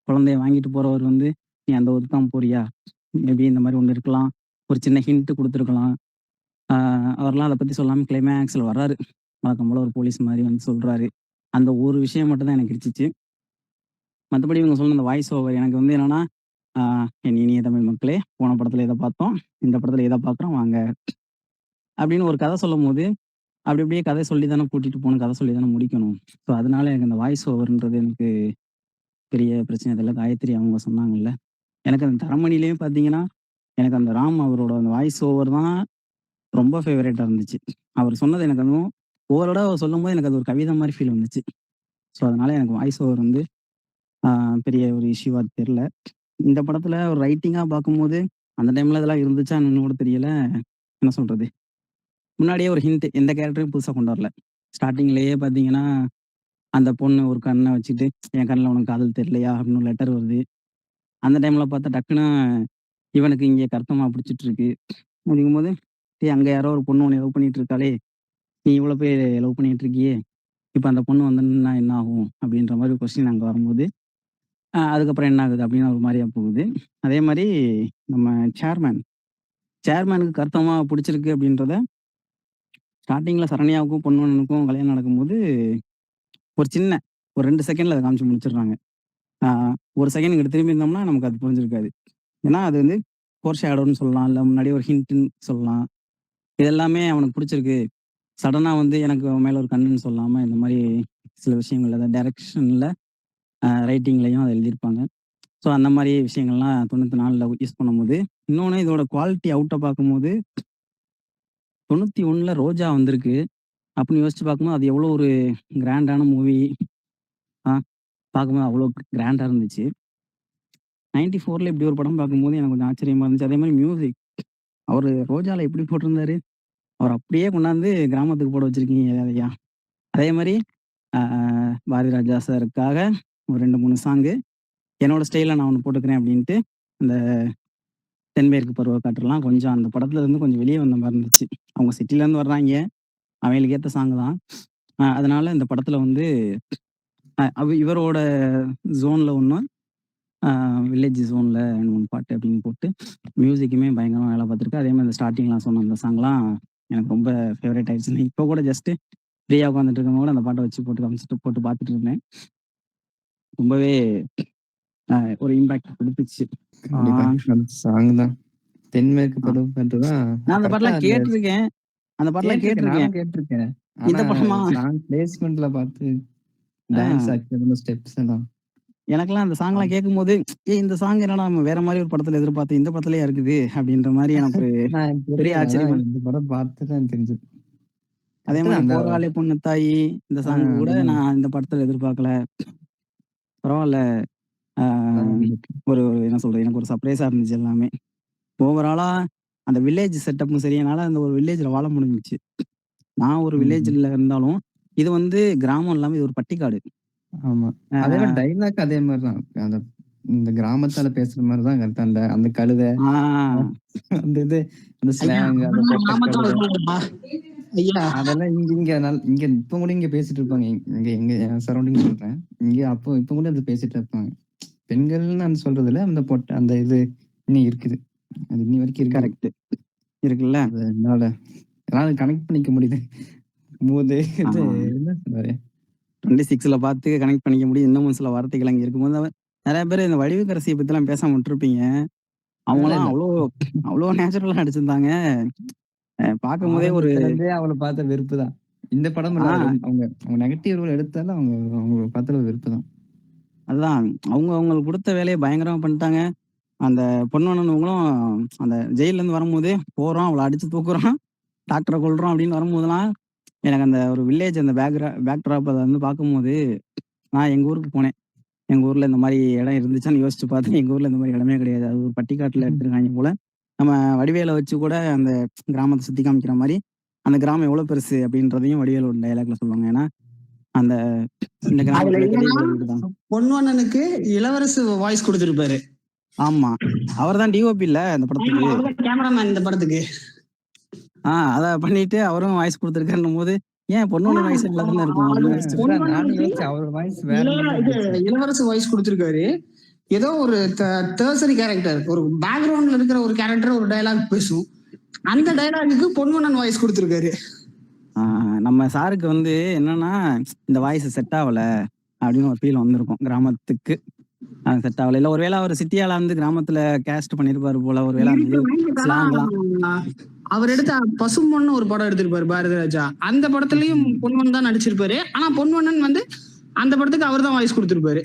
குழந்தைய வாங்கிட்டு போறவர் நீ அந்த ஊருக்கு தான் போறியா, மேபி இந்த மாதிரி ஒன்று இருக்கலாம், ஒரு சின்ன ஹிண்ட் கொடுத்துருக்கலாம். அவர்லாம் அதை பத்தி சொல்லாம கிளைமேக்ஸ்ல வர்றாரு, வழக்கம் போல ஒரு போலீஸ் மாதிரி சொல்றாரு. அந்த ஒரு விஷயம் மட்டும் தான் எனக்கு இடிச்சிச்சு. மற்றபடி இவங்க சொன்ன அந்த வாய்ஸ் ஓவர் எனக்கு என்னன்னா, என் இனிய தமிழ் மக்களே, போன படத்துல இதை பார்த்தோம், இந்த படத்துல இதை பார்க்குறோம் வாங்க அப்படின்னு ஒரு கதை சொல்லும் போது, அப்படி அப்படியே கதை சொல்லி தானே கூட்டிட்டு போகணும், கதை சொல்லி தானே முடிக்கணும். ஸோ அதனால எனக்கு அந்த வாய்ஸ் ஓவர்ன்றது எனக்கு பெரிய பிரச்சனை தெரியல. காயத்ரி அவங்க சொன்னாங்கல்ல, எனக்கு அந்த தரமணிலையும் பார்த்தீங்கன்னா, எனக்கு அந்த ராம் அவரோட அந்த வாய்ஸ் ஓவர் தான் ரொம்ப ஃபேவரேட்டாக இருந்துச்சு. அவர் சொன்னது எனக்கு ஓவரோட அவர் சொல்லும்போது எனக்கு அது ஒரு கவிதை மாதிரி ஃபீல் வந்துச்சு. ஸோ அதனால எனக்கு வாய்ஸ் ஓவர் பெரிய ஒரு இஷ்யூவாக தெரில. இந்த படத்தில் ஒரு ரைட்டிங்காக பார்க்கும்போது அந்த டைம்ல இதெல்லாம் இருந்துச்சா என்னன்னு கூட தெரியல. என்ன சொல்றது? முன்னாடியே ஒரு ஹிண்ட் எந்த கேரக்டரையும் புதுசா கொண்டு வரல. ஸ்டார்ட்டிங்லேயே பார்த்தீங்கன்னா, அந்த பொண்ணு ஒரு கண்ண வச்சுட்டு, "என் கண்ணுல உனக்கு காதல் தெரியலையா?" அப்படின்னு ஒரு லெட்டர் வருது. அந்த டைம்ல பார்த்தா டக்குனு இவனுக்கு இங்கே கர்த்தமா பிடிச்சிட்டு இருக்கு. அப்படிங்கும்போது, "டேய் அங்க யாரோ ஒரு பொண்ணு உன்னைய லவ் பண்ணிட்டு இருக்காளே! நீ இவ்வளோ போய் லவ் பண்ணிட்டு இருக்கியே! இப்ப அந்த பொண்ணு வந்து நின்னா என்ன ஆகும்?" அப்படின்ற மாரி ஒரு கொஸ்டின் அங்க வரும்போது, அதுக்கப்புறம் என்ன ஆகுது அப்படின்னு ஒரு மாரியா போகுது. அதே மாரி நம்ம சேர்மேனுக்கு கர்த்தமா பிடிச்சிருக்கு அப்படின்றத ஸ்டார்ட்டிங்ல சரண்யாவுக்கும், பொன்வண்ணனுக்கும் கல்யாணம் நடக்கும்போது, ஒரு சின்ன ஒரு 2 செகண்ட்ல அத காமிச்சு முடிச்சுடுறாங்க. ஆ ஒரு செகண்ட் இங்கிட்டு திரும்பியிருந்தோம்னா நமக்கு அது புரிஞ்சிருக்காது. ஏன்னா அது வந்து ஃபோர் ஷேடோன்னு சொல்லலாம். இல்ல முன்னாடியே ஒரு ஹிண்ட்ன்னு சொல்லலாம். இது எல்லாமே அவனுக்கு புடிச்சிருக்கு. சடனா வந்து எனக்கு அவன் மேல ஒரு கண்ணுன்னு சொல்லாம, இந்த மாரி சில விஷயங்கள் அதாவது டைரக்ஷன்ல, ரைட்டிங்லயும் அத எழுதியிருப்பாங்க. ஸோ அந்த மாரி விஷயங்கள்லாம் 94ல யூஸ் பண்ணும்போது, இன்னொன்னு இதோட குவாலிட்டி அவுட்ட பார்க்கும்போது, 91ல ரோஜா வந்திருக்கு. அப்படின்னு யோசிச்சு பார்க்கும்போது, அது எவ்வளோ ஒரு கிராண்டான மூவி. ஆ பார்க்கும்போது அவ்வளோ கிராண்டா இருந்துச்சு. 94ல இப்படி ஒரு படம் பார்க்கும்போது எனக்கு கொஞ்சம் ஆச்சரியமா இருந்துச்சு. அதே மாரி மியூசிக். அவரு ரோஜால எப்படி போட்டிருந்தாரு, அவர அப்படியே கொண்டாந்து கிராமத்துக்கு போட வச்சிருக்கீங்க ஐயா. அதே மாரி அ பாரதிராஜா சாருக்காக ஒரு 2, 3 சாங்கு என்னோட ஸ்டைல்ல நான் ஒண்ணு போட்டுக்கிறேன் அப்படின்ட்டு, அந்த தென்மேற்கு பருவக்காற்றுலாம் கொஞ்சம் அந்த படத்துல இருந்து கொஞ்சம் வெளிய வந்த மாரி இருந்துச்சு. அவங்க சிட்டிலேருந்து வர்றாய்ங்க. அவங்களுக்கு ஏத்த சாங் தான். அதனால இந்த படத்துல வந்து இவரோட ஜோன்ல ஒண்ணு, அ வில்லேஜ் ஜோன்ல 2, 3 பாட்டு அப்படின்னு போட்டு, மியூசிக்குமே பயங்கரமா வேல பார்த்துருக்கு. அதே மாரி இந்த ஸ்டார்ட்டிங் நான் சொன்ன அந்த சாங்லாம் எனக்கு ரொம்ப ஃபேவரைட் ஆயிடுச்சு. இப்போ கூட ஜஸ்ட்டு ஃப்ரீயா உட்காந்துட்டு இருக்கும்போது அந்த பாட்ட வச்சு போட்டு காமிச்சுட்டு போட்டு பார்த்துட்டு இருந்தேன். ரொம்பவே ஒரு இம்பாக்ட் குடுத்துச்சு. ஆ கண்டிப்பா. அந்த சாங் தான். தென்மேற்கு ஆ பருவக்காற்று தான் நான் அந்த கரெக்ட்டா பாட்டெல்லாம் அந்த கேட்டுருக்கேன். அந்த பாட்டெல்லாம் கேட்டுருக்கேன். கேட்டுருக்கேன். நானும் கேட்டுருக்கேன். ஆனா இந்த படமா? சாங் பிளேஸ்மெண்ட்ல பார்த்து ஆ டான்ஸ் ஆக்டர் ஸ்டெப்ஸ் எல்லாம். எனக்கெல்லாம் அந்த சாங்லாம் ஆம். கேட்கும்போது, இந்த சாங் என்னடா நம்ம வேற மாரி ஒரு படத்துல எதிர்பார்த்தோம். இந்த படத்துலயா இருக்குது அப்படின்ற மாரி எனக்கு ஒரு நான் பெரிய தெரியல. அதான் ஆச்சரியமா. இந்த படம் பார்த்து தான் தெரிஞ்சது. அதே கரெக்ட்டு மாரி தான். அந்த "போராளி பொண்ணு தாயி" இந்த சாங் கூட அதுதான் நான் இந்த படத்துல எதிர்பார்க்கல. பரவால்ல. ஆ நல்லா இருந்துச்சு. ஒரு என்ன சொல்றது? எனக்கு ஒரு சர்ப்ரைஸா இருந்துச்சு எல்லாமே. ஓவராலா அந்த வில்லேஜ் செட்டப்பும் சரி, என்னால அந்த ஒரு வில்லேஜ்ல வாழ முடிஞ்சுச்சு. நான் ஒரு ம். வில்லேஜ்ல இருந்தாலும், இது வந்து கிராமம் இல்லாம இது ஒரு பட்டிக்காடு. ஆமா. ஆ அதே மாரி டயலாக் அதே மாரி தான். அந்த இந்த கிராமத்தால பேசுற மாரி தான் கரெக்ட்டா அந்த அந்த கழுத, ஆ அந்த இது, அந்த ஐயா ஸ்லாங், அந்த அதெல்லாம் பொட்ட கிராமத்துல கழுத. சொல்லுங்கப்பா. ஐயா அதெல்லாம் இங்க இங்க இங்க இப்ப கூட இங்க பேசிட்டு இருப்பாங்க. இங்க எங்க என் சரவுண்டிங் சொல்றேன். இங்க அப்போ இப்ப கூட அது பேசிட்டு இருப்பாங்க. பெண்கள்னு நான் சொல்றதில்ல. அந்த அந்த இது இன்னும் இருக்குது. அது இன்னி வரைக்கும் இருக்குது. கரெக்ட். இருக்குல்ல. அது என்னால கனெக்ட் பண்ணிக்க முடியுது. போது ஆ இது என்ன சொன்னாரு? 26ல பார்த்து கனெக்ட் பண்ணிக்க முடியும். இன்னமும் சில வார்த்தைகள் அங்க இருக்கும்போது, நெறைய பேரு இந்த வடிவுக்கரசிய பத்திலாம் பேசாம விட்டுருப்பீங்க. இல்ல, அவங்கலாம் இல்ல. அவ்ளோ நேச்சுரலா நடிச்சிருந்தாங்க. பார்க்கும்போதே ஒரு ஆரம்பத்துல இருந்தே அவள பார்த்த வெறுப்பு தான். இந்த படம் இல்ல. ஆ அவங்க அவங்க நெகட்டிவ் ரோல் எடுத்தாலும் அவங்க அவங்க பார்த்துல வெறுப்பு தான். அதுதான். அவங்க அவங்களுக்கு குடுத்த வேலைய பயங்கரமா பண்ணிட்டாங்க. அந்த பொன்வண்ணனுங்களும் அந்த ஜெயில்லேருந்து வரும்போதே, போறோம், அவள அடிச்சு தூக்குறோம், டாக்டர கொல்றோம் அப்படின்னு வரும்போதெல்லாம், எனக்கு அந்த ஒரு வில்லேஜ் அந்த பேக் ட்ராப் அத வந்து பார்க்கும்போது, நான் எங்க ஊருக்கு போனேன். எங்க ஊர்ல இந்த மாரி இடம் இருந்துச்சான்னு யோசிச்சு பார்த்தேன். எங்க ஊர்ல இந்த மாரி இடமே கிடையாது. அது ஒரு பட்டிக்காட்டுல எடுத்திருக்காய்ங்க போல. நம்ம வடிவேல வச்சு கூட அந்த கிராமத்த சுத்தி காமிக்கிற மாரி, அந்த கிராமம் எவ்வளோ பெருசு அப்படின்றதையும் வடிவேலு ஒரு டயலாக்ல சொல்லுவாங்க. ஏன்னா, அந்த இந்த அதுல கிராமத்துல இருக்கிறதே என்னன்னா இவ்வளோ வீடு தான். பொன்வண்ணனுக்கு இளவரசு வாய்ஸ் கொடுத்திருப்பாரு. ஆமா. அவர் தான் டிஓபி இல்ல இந்த படத்துக்கு. அவர்தான் கேமராமேன் இந்த படத்துக்கு. அத பண்ணிட்டு அவரும் வாய்ஸ் குடுத்துருக்காருன்னும்போது, ஏன் பொண்ணோட வாய்ஸ் நல்லா தானே இருக்கும் அது அப்படின்னு யோசிச்சு அதான் நானும் பொன்வண்ணனுக்கு யோசிச்சேன். அவரோட வாய்ஸ் வேற மாரி தான் இது இருந்துச்சு. இளவரசு வாய்ஸ் கொடுத்திருக்காரு. ஏதோ ஒரு டெர்சரி கேரக்டர், ஒரு பேக்ரவுண்ட்ல இருக்கிற ஒரு கேரக்டர் ஒரு டயலாக் பேசும். அந்த டயலாகுக்கு பொன்வண்ணன் வாய்ஸ் கொடுத்திருக்காரு. நம்ம சாருக்கு வந்து என்னன்னா, இந்த வாய்ஸ் செட் ஆவல அப்படின்னு ஒரு ஃபீல் வந்திருக்கும் கிராமத்துக்கு. செட் ஆவல. இல்ல ஒருவேள அவரு சிட்டியால வந்து கிராமத்துல கேஸ்ட் பண்ணியிருப்பாரு போல. ஒருவேள அந்த இது ஸ்லாங்லாம். அவர் எடுத்த பசும்பொன்னு ஒரு படம் எடுத்திருப்பாரு பாரதிராஜா. அந்த படத்துலயும் பொன்வண்ணன் தான் நடிச்சிருப்பாரு. ஆனா பொன்வண்ணன் வந்து அந்த படத்துக்கு அவர் தான் வாய்ஸ் கொடுத்திருப்பாரு.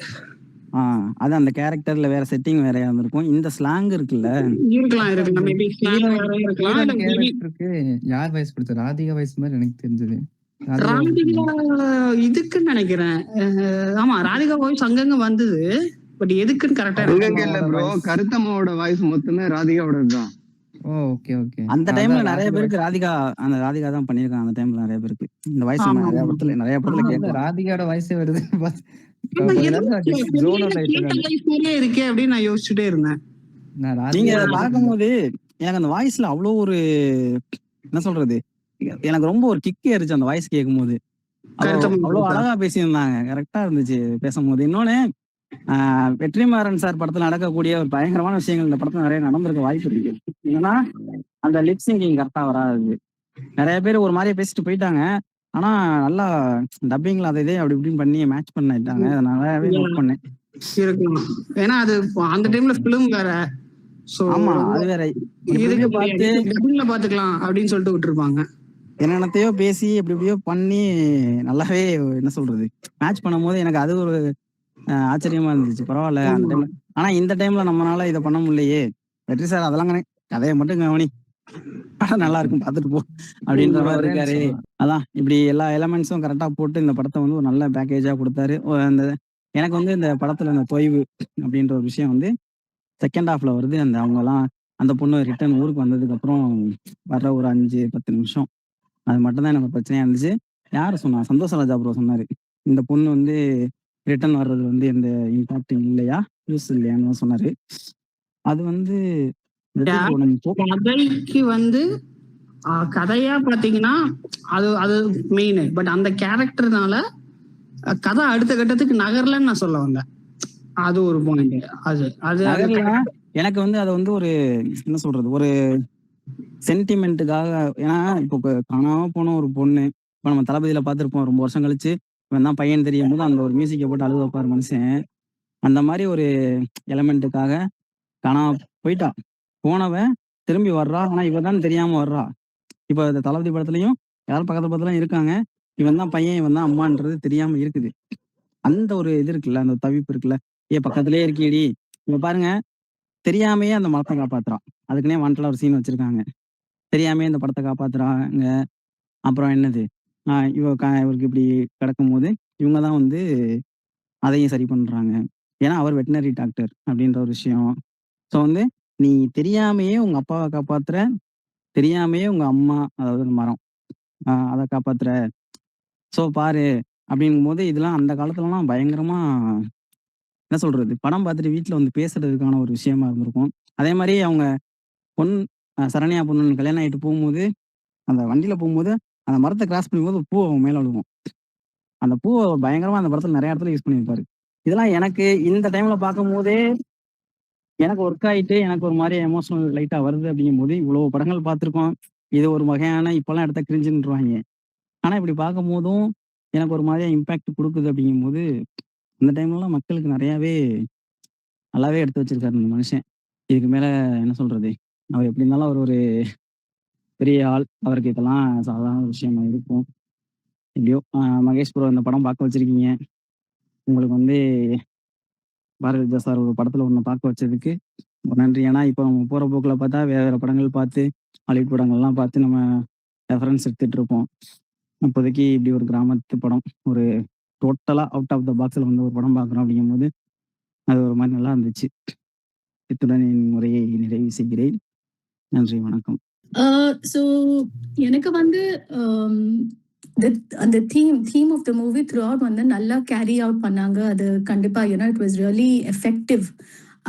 அது அந்த கேரக்டர்ல வேற செட்டிங் வேறயா இருந்திருக்கும். இந்த ஸ்லாங் இருக்குல்ல. இருக்கலாம் இருக்கலாம். மேபி ஸ்லாங் வேற இருக்கலாம். ஹீரோயின் இல்ல கேரக்டருக்கு யார் வாய்ஸ் குடுத்தா? ராதிகா வாய்ஸ் மாரி எனக்கு தெரிஞ்சது. ராதிகா ராதிகா இதுக்குன்னு நினைக்கிறேன். ஆமா ராதிகா வாய்ஸ் அங்கங்க வந்தது. பட் எதுக்குன்னு கரெக்டா அங்கங்க இல்ல ப்ரோ, கருத்தம்மாவோட வாய்ஸ் மொத்தமே ராதிகாவோட தான். ஓ ஓகே ஓகே. அந்த டைம்ல நிறைய பேருக்கு ராதிகா தான் பண்ணியிருக்காங்க. அந்த டைம்ல நிறைய பேருக்கு இந்த வாய்ஸ் ஆமா, நிறைய ஆமா. படத்துல இல்ல கேட்கலாம். ராதிகாவோட வாய்ஸே வருது. ஆமா, கொஞ்ச ஏதோ நேரத்துல பெரிய zone out theatre ஆயிட்டேன். life மாதிரியே இருக்கே அப்படின்னு நான் யோசிச்சுட்டே இருந்தேன். நான் நீங்க ராதிகா அதை பார்க்கும்போது எனக்கு அந்த வாய்ஸ்ல அவ்வளோ ஒரு என்ன சொல்றது, எனக்கு ரொம்ப ஒரு கிக் ஏறிச்சு அந்த வாய்ஸ் கேட்கும்போது. கருத்தம்மா அவ்வளோ கொடுத்தா. அழகா பேசியிருந்தாங்க, கரெக்டா இருந்துச்சு பேசும்போது. இன்னொன்னு வெற்றிமாறன் சார் படத்துல நடக்கக்கூடிய ஒரு பயங்கரமான விஷயங்கள் இந்த படத்துல நிறைய நடந்திருக்க வாய்ப்பு இருக்கு. என்னன்னா அந்த லிப் சிங்கிங் கரெக்டா வராது. நிறைய பேர் ஒரு மாதிரியே பேசிட்டு போயிட்டாங்க. ஆனா நல்லா டப்பிங்ல அதை இதே அப்படி இப்படின்னு பண்ணி மேட்ச் பண்ணிட்டாங்க. அதை நல்லாவே நோட் பண்ணேன். இருக்கும். ஏன்னா அது அந்த டைம்ல பிலிம் வேற. சோ ஆமா, அது வேற. இதுக்கு பார்த்து டப்பிங்ல பாத்துக்கலாம் அப்படின்னு சொல்லிட்டு விட்டுருப்பாங்க. என்னென்னத்தையோ பேசி எப்படி எப்படியோ பண்ணி நல்லாவே என்ன சொல்றது மேட்ச் பண்ணும்போது எனக்கு அது ஒரு ஆச்சரியமா இருந்துச்சு. பரவாயில்ல அந்த டைம்ல. ஆனா இந்த டைம்ல நம்மளால இதை பண்ண முடியலையே. வெற்றி சார் அதெல்லாம் கதையை மட்டும் கவனி, நல்லா இருக்கும் பார்த்துட்டு போ அப்படின்ற மாதிரி இருக்காரு. அதான் இப்படி எல்லா எலமெண்ட்ஸும் கரெக்டா போட்டு இந்த படத்தை வந்து ஒரு நல்ல பேக்கேஜா கொடுத்தாரு. அந்த எனக்கு வந்து இந்த படத்துல அந்த தொய்வு அப்படின்ற ஒரு விஷயம் வந்து செகண்ட் ஹாஃப்ல வருது. அவங்கலாம் அந்த பொண்ணு ரிட்டர்ன் ஊருக்கு வந்ததுக்கு அப்புறம் வர்ற ஒரு 5-10 நிமிஷம் அது மட்டும் தான் எனக்கு பிரச்சனையா இருந்துச்சு. யாரு சொன்னா? சந்தோஷ் ராஜா ப்ரோ சொன்னாரு, இந்த பொண்ணு வந்து ரிட்டர்ன் வர்றது வந்து எந்த இம்பாக்ட் இல்லையா, யூஸ் இல்லையான்னு சொன்னாரு. அது வந்து கதைக்கு வந்து கதையா பாத்தீங்கன்னா அது அது மெயின். பட் அந்த கேரக்டர்னால கதை அடுத்த கட்டத்துக்கு நகரலன்னு நான் சொல்ல வந்தேன். அது ஒரு பாயிண்ட். அது எனக்கு வந்து அதை வந்து ஒரு என்ன சொல்றது, ஒரு சென்டிமெண்ட்டுக்காக. ஏன்னா இப்போ காணாம போன ஒரு பொண்ணு இப்போ நம்ம தளபதியில பார்த்துருப்போம், ரொம்ப வருஷம் கழிச்சு இவன் தான் பையன் தெரியும் போது அந்த ஒரு மியூசிக்கை போட்டு அழுது வைப்பார் மனுஷன். அந்த மாதிரி ஒரு எலமெண்ட்டுக்காக காணாம போயிட்டா, போனவன் திரும்பி வர்றா. ஆனா இவ தான் தெரியாம வர்றா. இப்போ இந்த தளபதி படத்துலயும் யாரும் பக்கத்துல பக்கத்துல இருக்காங்க, இவன் தான் பையன் இவன் தான் அம்மான்றது தெரியாம இருக்குது. அந்த ஒரு இது இருக்குல்ல, அந்த தவிப்பு இருக்குல்ல, பக்கத்துலயே இருக்கீடி. இவ பாருங்க, தெரியாமையே அந்த மரத்தை காப்பாத்துறான். அதுக்குன்னே வாண்டலா ஒரு சீன் வச்சிருக்காங்க. தெரியாமே இந்த படத்தை காப்பாத்துறாங்க. அப்புறம் என்னது, இவருக்கு இப்படி கிடக்கும் போது இவங்க தான் வந்து அதையும் சரி பண்றாங்க. ஏன்னா அவர் வெட்டினரி டாக்டர் அப்படின்ற ஒரு விஷயம். ஸோ வந்து நீ தெரியாமையே உங்க அப்பாவை காப்பாத்துற, தெரியாமையே உங்க அம்மா அதாவது மரம் அதை காப்பாத்துற. ஸோ பாரு அப்படிங்கும் போது இதெல்லாம் அந்த காலத்துலலாம் பயங்கரமா என்ன சொல்றது, படம் பார்த்துட்டு வீட்டில் வந்து பேசுறதுக்கான ஒரு விஷயமா இருந்திருக்கும். அதே மாதிரி அவங்க சரண்யா பொண்ணு கல்யாணம் ஆகிட்டு போகும்போது அந்த வண்டியில போகும்போது அந்த மரத்தை கிராஸ் பண்ணும்போது பூ அவன் மேல விழுவும். அந்த பூவை பயங்கரமா அந்த படத்துல நிறைய இடத்துல யூஸ் பண்ணியிருப்பாரு. இதெல்லாம் எனக்கு இந்த டைம்ல பார்க்கும் போதே எனக்கு ஒர்க் ஆயிட்டு எனக்கு ஒரு மாதிரி எமோஷனல் லைட்டா வருது. அப்படிங்கும் போது இவ்வளவு படங்கள் பார்த்துருக்கோம், இது ஒரு வகையான இப்பெல்லாம் எடுத்த கிரிஞ்சுன்றாங்க. ஆனா இப்படி பார்க்கும் போதும் எனக்கு ஒரு மாதிரியா இம்பாக்ட் கொடுக்குது. அப்படிங்கும் போது அந்த டைம்லலாம் மக்களுக்கு நிறையாவே நல்லாவே எடுத்து வச்சிருக்காரு இந்த மனுஷன். இதுக்கு மேல என்ன சொல்றது, அவர் எப்படி இருந்தாலும் அவர் ஒரு பெரிய ஆள், அவருக்கு இதெல்லாம் சாதாரண விஷயமா இருக்கும். எப்படியோ மகேஷ் ப்ரோ இந்த படம் பார்க்க வச்சிருக்கீங்க. உங்களுக்கு வந்து பாரதிராஜா சார் ஒரு படத்துல ஒன்று பார்க்க வச்சதுக்கு ஒரு நன்றி. ஏன்னா இப்போ நம்ம போற போக்கில் பார்த்தா வேற படங்கள் பார்த்து ஹாலிவுட் படங்கள்லாம் பார்த்து நம்ம ரெஃபரன்ஸ் எடுத்துட்டு இருப்போம். இப்போதைக்கு இப்படி ஒரு கிராமத்து படம், ஒரு டோட்டலா அவுட் ஆஃப் த பாக்ஸில் வந்து ஒரு படம் பார்க்குறோம். அப்படிங்கும் போது அது ஒரு மாதிரி நல்லா இருந்துச்சு. இத்துடன் என் உரையை நிறைவு செய்கிறேன். நன்றி, வணக்கம். ஸோ எனக்கு வந்து அந்த theme of the movie throughout வந்து நல்லா கேரி அவுட் பண்ணாங்க. அது கண்டிப்பா இட் வாஸ் ரியலி எஃபெக்டிவ்.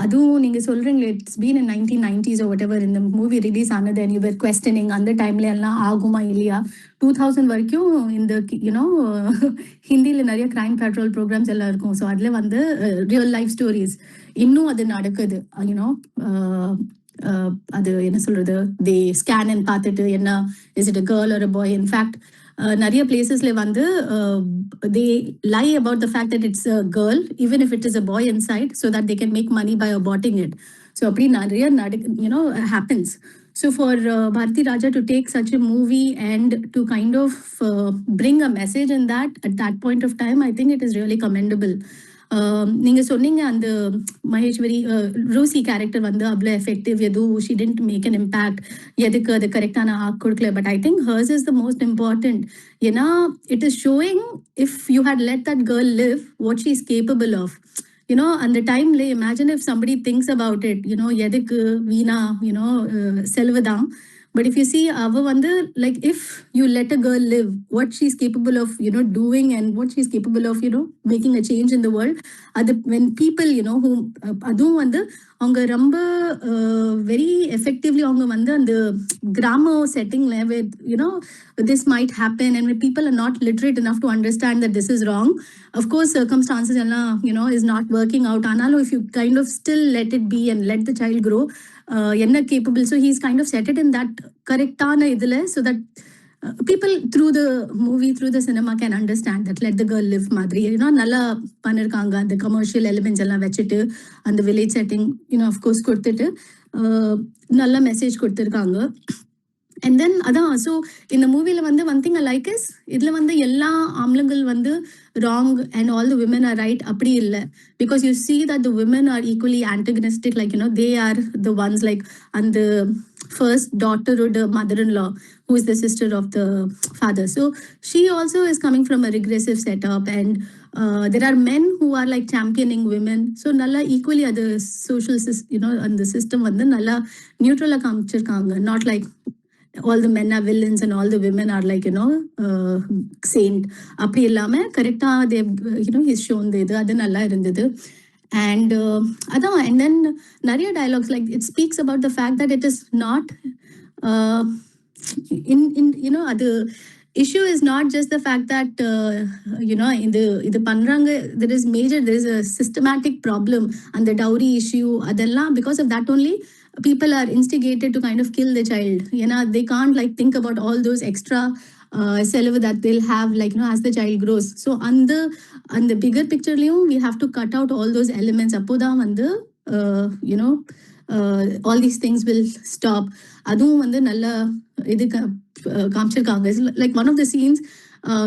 அதுவும் நீங்க சொல்றீங்களே it's been in 1990s or whatever இந்த மூவி ரிலீஸ் ஆனது and you were questioning அந்த டைம்ல எல்லாம் ஆகுமா இல்லையா. 2000 வரைக்கும் இந்த ஹிந்தியில நிறைய கிரைம் பேட்ரோல் ப்ரோக்ராம்ஸ் எல்லாம் இருக்கும். ஸோ அதுல வந்து ரியல் லைஃப் ஸ்டோரிஸ் இன்னும் அது நடக்குது. அது என்ன சொல்றது, தே ஸ்கேன் அண்ட் பார்த்துட்டு என்ன is it a girl or a boy. In fact நிறைய பிளேசஸ்ல வந்து they lie about the fact that it's a girl even if it is a boy inside so that they can make money by aborting it. So அப்படி நிறைய happens. So for Bharati Raja to take such a movie and to kind of bring a message in that at that point of time, I think it is really commendable. நீங்க சொன்னீங்க அந்த Maheswari ரூசி character வந்து அவ்வளோ effective, எதுவும் she didn't make an impact, எதுக்கு அது கரெக்டான ஆக் கொடுக்கல. But I think hers is the most important. ஏன்னா it is showing if you had let that girl live what she is capable of. அந்த டைம்ல imagine if somebody thinks about it, எதுக்கு வீணா, செலவுதான். But if you see அவ வந்து like if you let a girl live, what she's capable of, doing and what she's capable of, making a change in the world. அது when people, who அதுவும் வந்து அவங்க ரொம்ப very effectively அவங்க வந்து அந்த கிராம செட்டிங்ல with, this might happen and when people are not literate enough to understand that this is wrong. Of course, circumstances எல்லாம், is not working out. ஆனாலும் if you kind of still let it be and let the child grow, என்ன capable. So he's kind of set it in that correctana idile so that people through the movie, through the cinema can understand that let the girl live madri, nalla panirukanga. The commercial elements ella vechittu and the village setting, of course kodutittu nalla message koduthirukanga. And then அதான் so இந்த மூவில வந்து one thing I like is இதுல வந்து எல்லா ஆம்பளங்கள் வந்து wrong and all the women are right அப்படி இல்ல. Because you see that the women are equally antagonistic, like they are the ones like, and the first daughter or the mother-in-law who is the sister of the father, so she also is coming from a regressive setup, and there are men who are like championing women. So nalla equally other social and the system வந்து நல்லா நியூட்ரலா காமிச்சிருக்காங்க. Not like all the men are villains and all the women are like, saint. அப்படி இல்லாம கரெக்டா they, he's shown the இது அது நல்லா இருந்தது. And அதான், and then நிறைய dialogues like it speaks about the fact that it is not in அது issue is not just the fact that இது பண்றாங்க, there is a systematic problem and the dowry issue அதெல்லாம் because of that only people are instigated to kind of kill the child. They can't like think about all those extra செலவு that they'll have like, as the child grows. So on the bigger picture we have to cut out all those elements. அப்போதான் வந்து all these things will stop. அதுவும் வந்து நல்ல இது காமிச்சிருக்காங்க. Like one of the scenes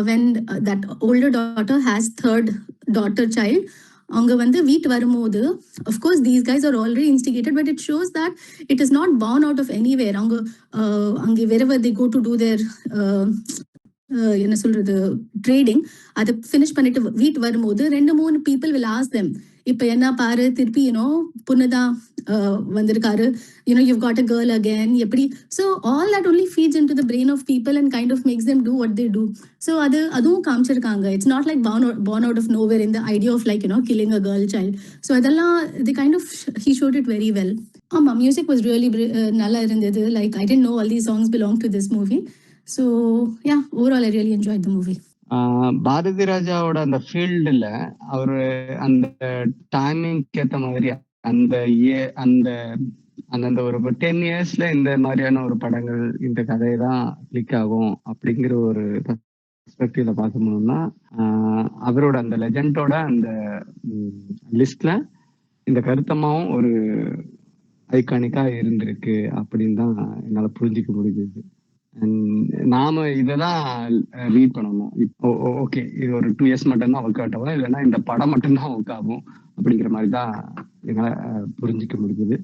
when that older daughter has third daughter child, அவங்க வந்து வீட்டு வரும்போது of course these guys are already instigated, but it shows that it is not born out of anywhere. அவங்க அங்கே wherever they go to do their என்ன சொல்றது trading, அதை finish பண்ணிட்டு வீட்டு வரும்போது 2-3 people will ask them, இப்ப என்ன பாரு திருப்பி பொண்ணுதான் வந்திருக்காரு, you've got a girl again எப்படி. So all that only feeds into the brain of people and kind of makes them do what they do. So அதுவும் காமிச்சிருக்காங்க. It's not like born out of nowhere in the idea of like, killing a girl child. So அதெல்லாம் they kind of he showed it very well. ஆமா, music was really நல்லா இருந்தது. Like I didn't know all these songs belong to this movie. So yeah, overall I really enjoyed the movie. Bharathi ராஜாவோட அந்த ஃபீல்டுல அவரு அந்த டைமிங்க்கு ஏத்த மாதிரி அந்த ஒரு 10 yearsல இந்த மாதிரியான ஒரு படங்கள் இந்த கதை தான் கிளிக் ஆகும் அப்படிங்கிற ஒரு பெர்ஸ்பெக்டிவ்ல பார்க்கணும்னா அவரோட அந்த லெஜண்டோட அந்த லிஸ்ட்ல இந்த கருத்தமாவும் ஒரு ஐகானிக்கா இருந்திருக்கு அப்படின்னு தான் என்னால புரிஞ்சிக்க முடியுது. நாம இததான் ரீட் பண்ணணும். இப்போ ஓகே இது ஒரு 2 years மட்டும்தான் ஒர்க் அவுட் ஆகும், இல்லைன்னா இந்த படம் மட்டும்தான் ஒர்க் ஆகும் அப்படிங்கிற மாதிரி தான் என்னால புரிஞ்சிக்க முடியுது.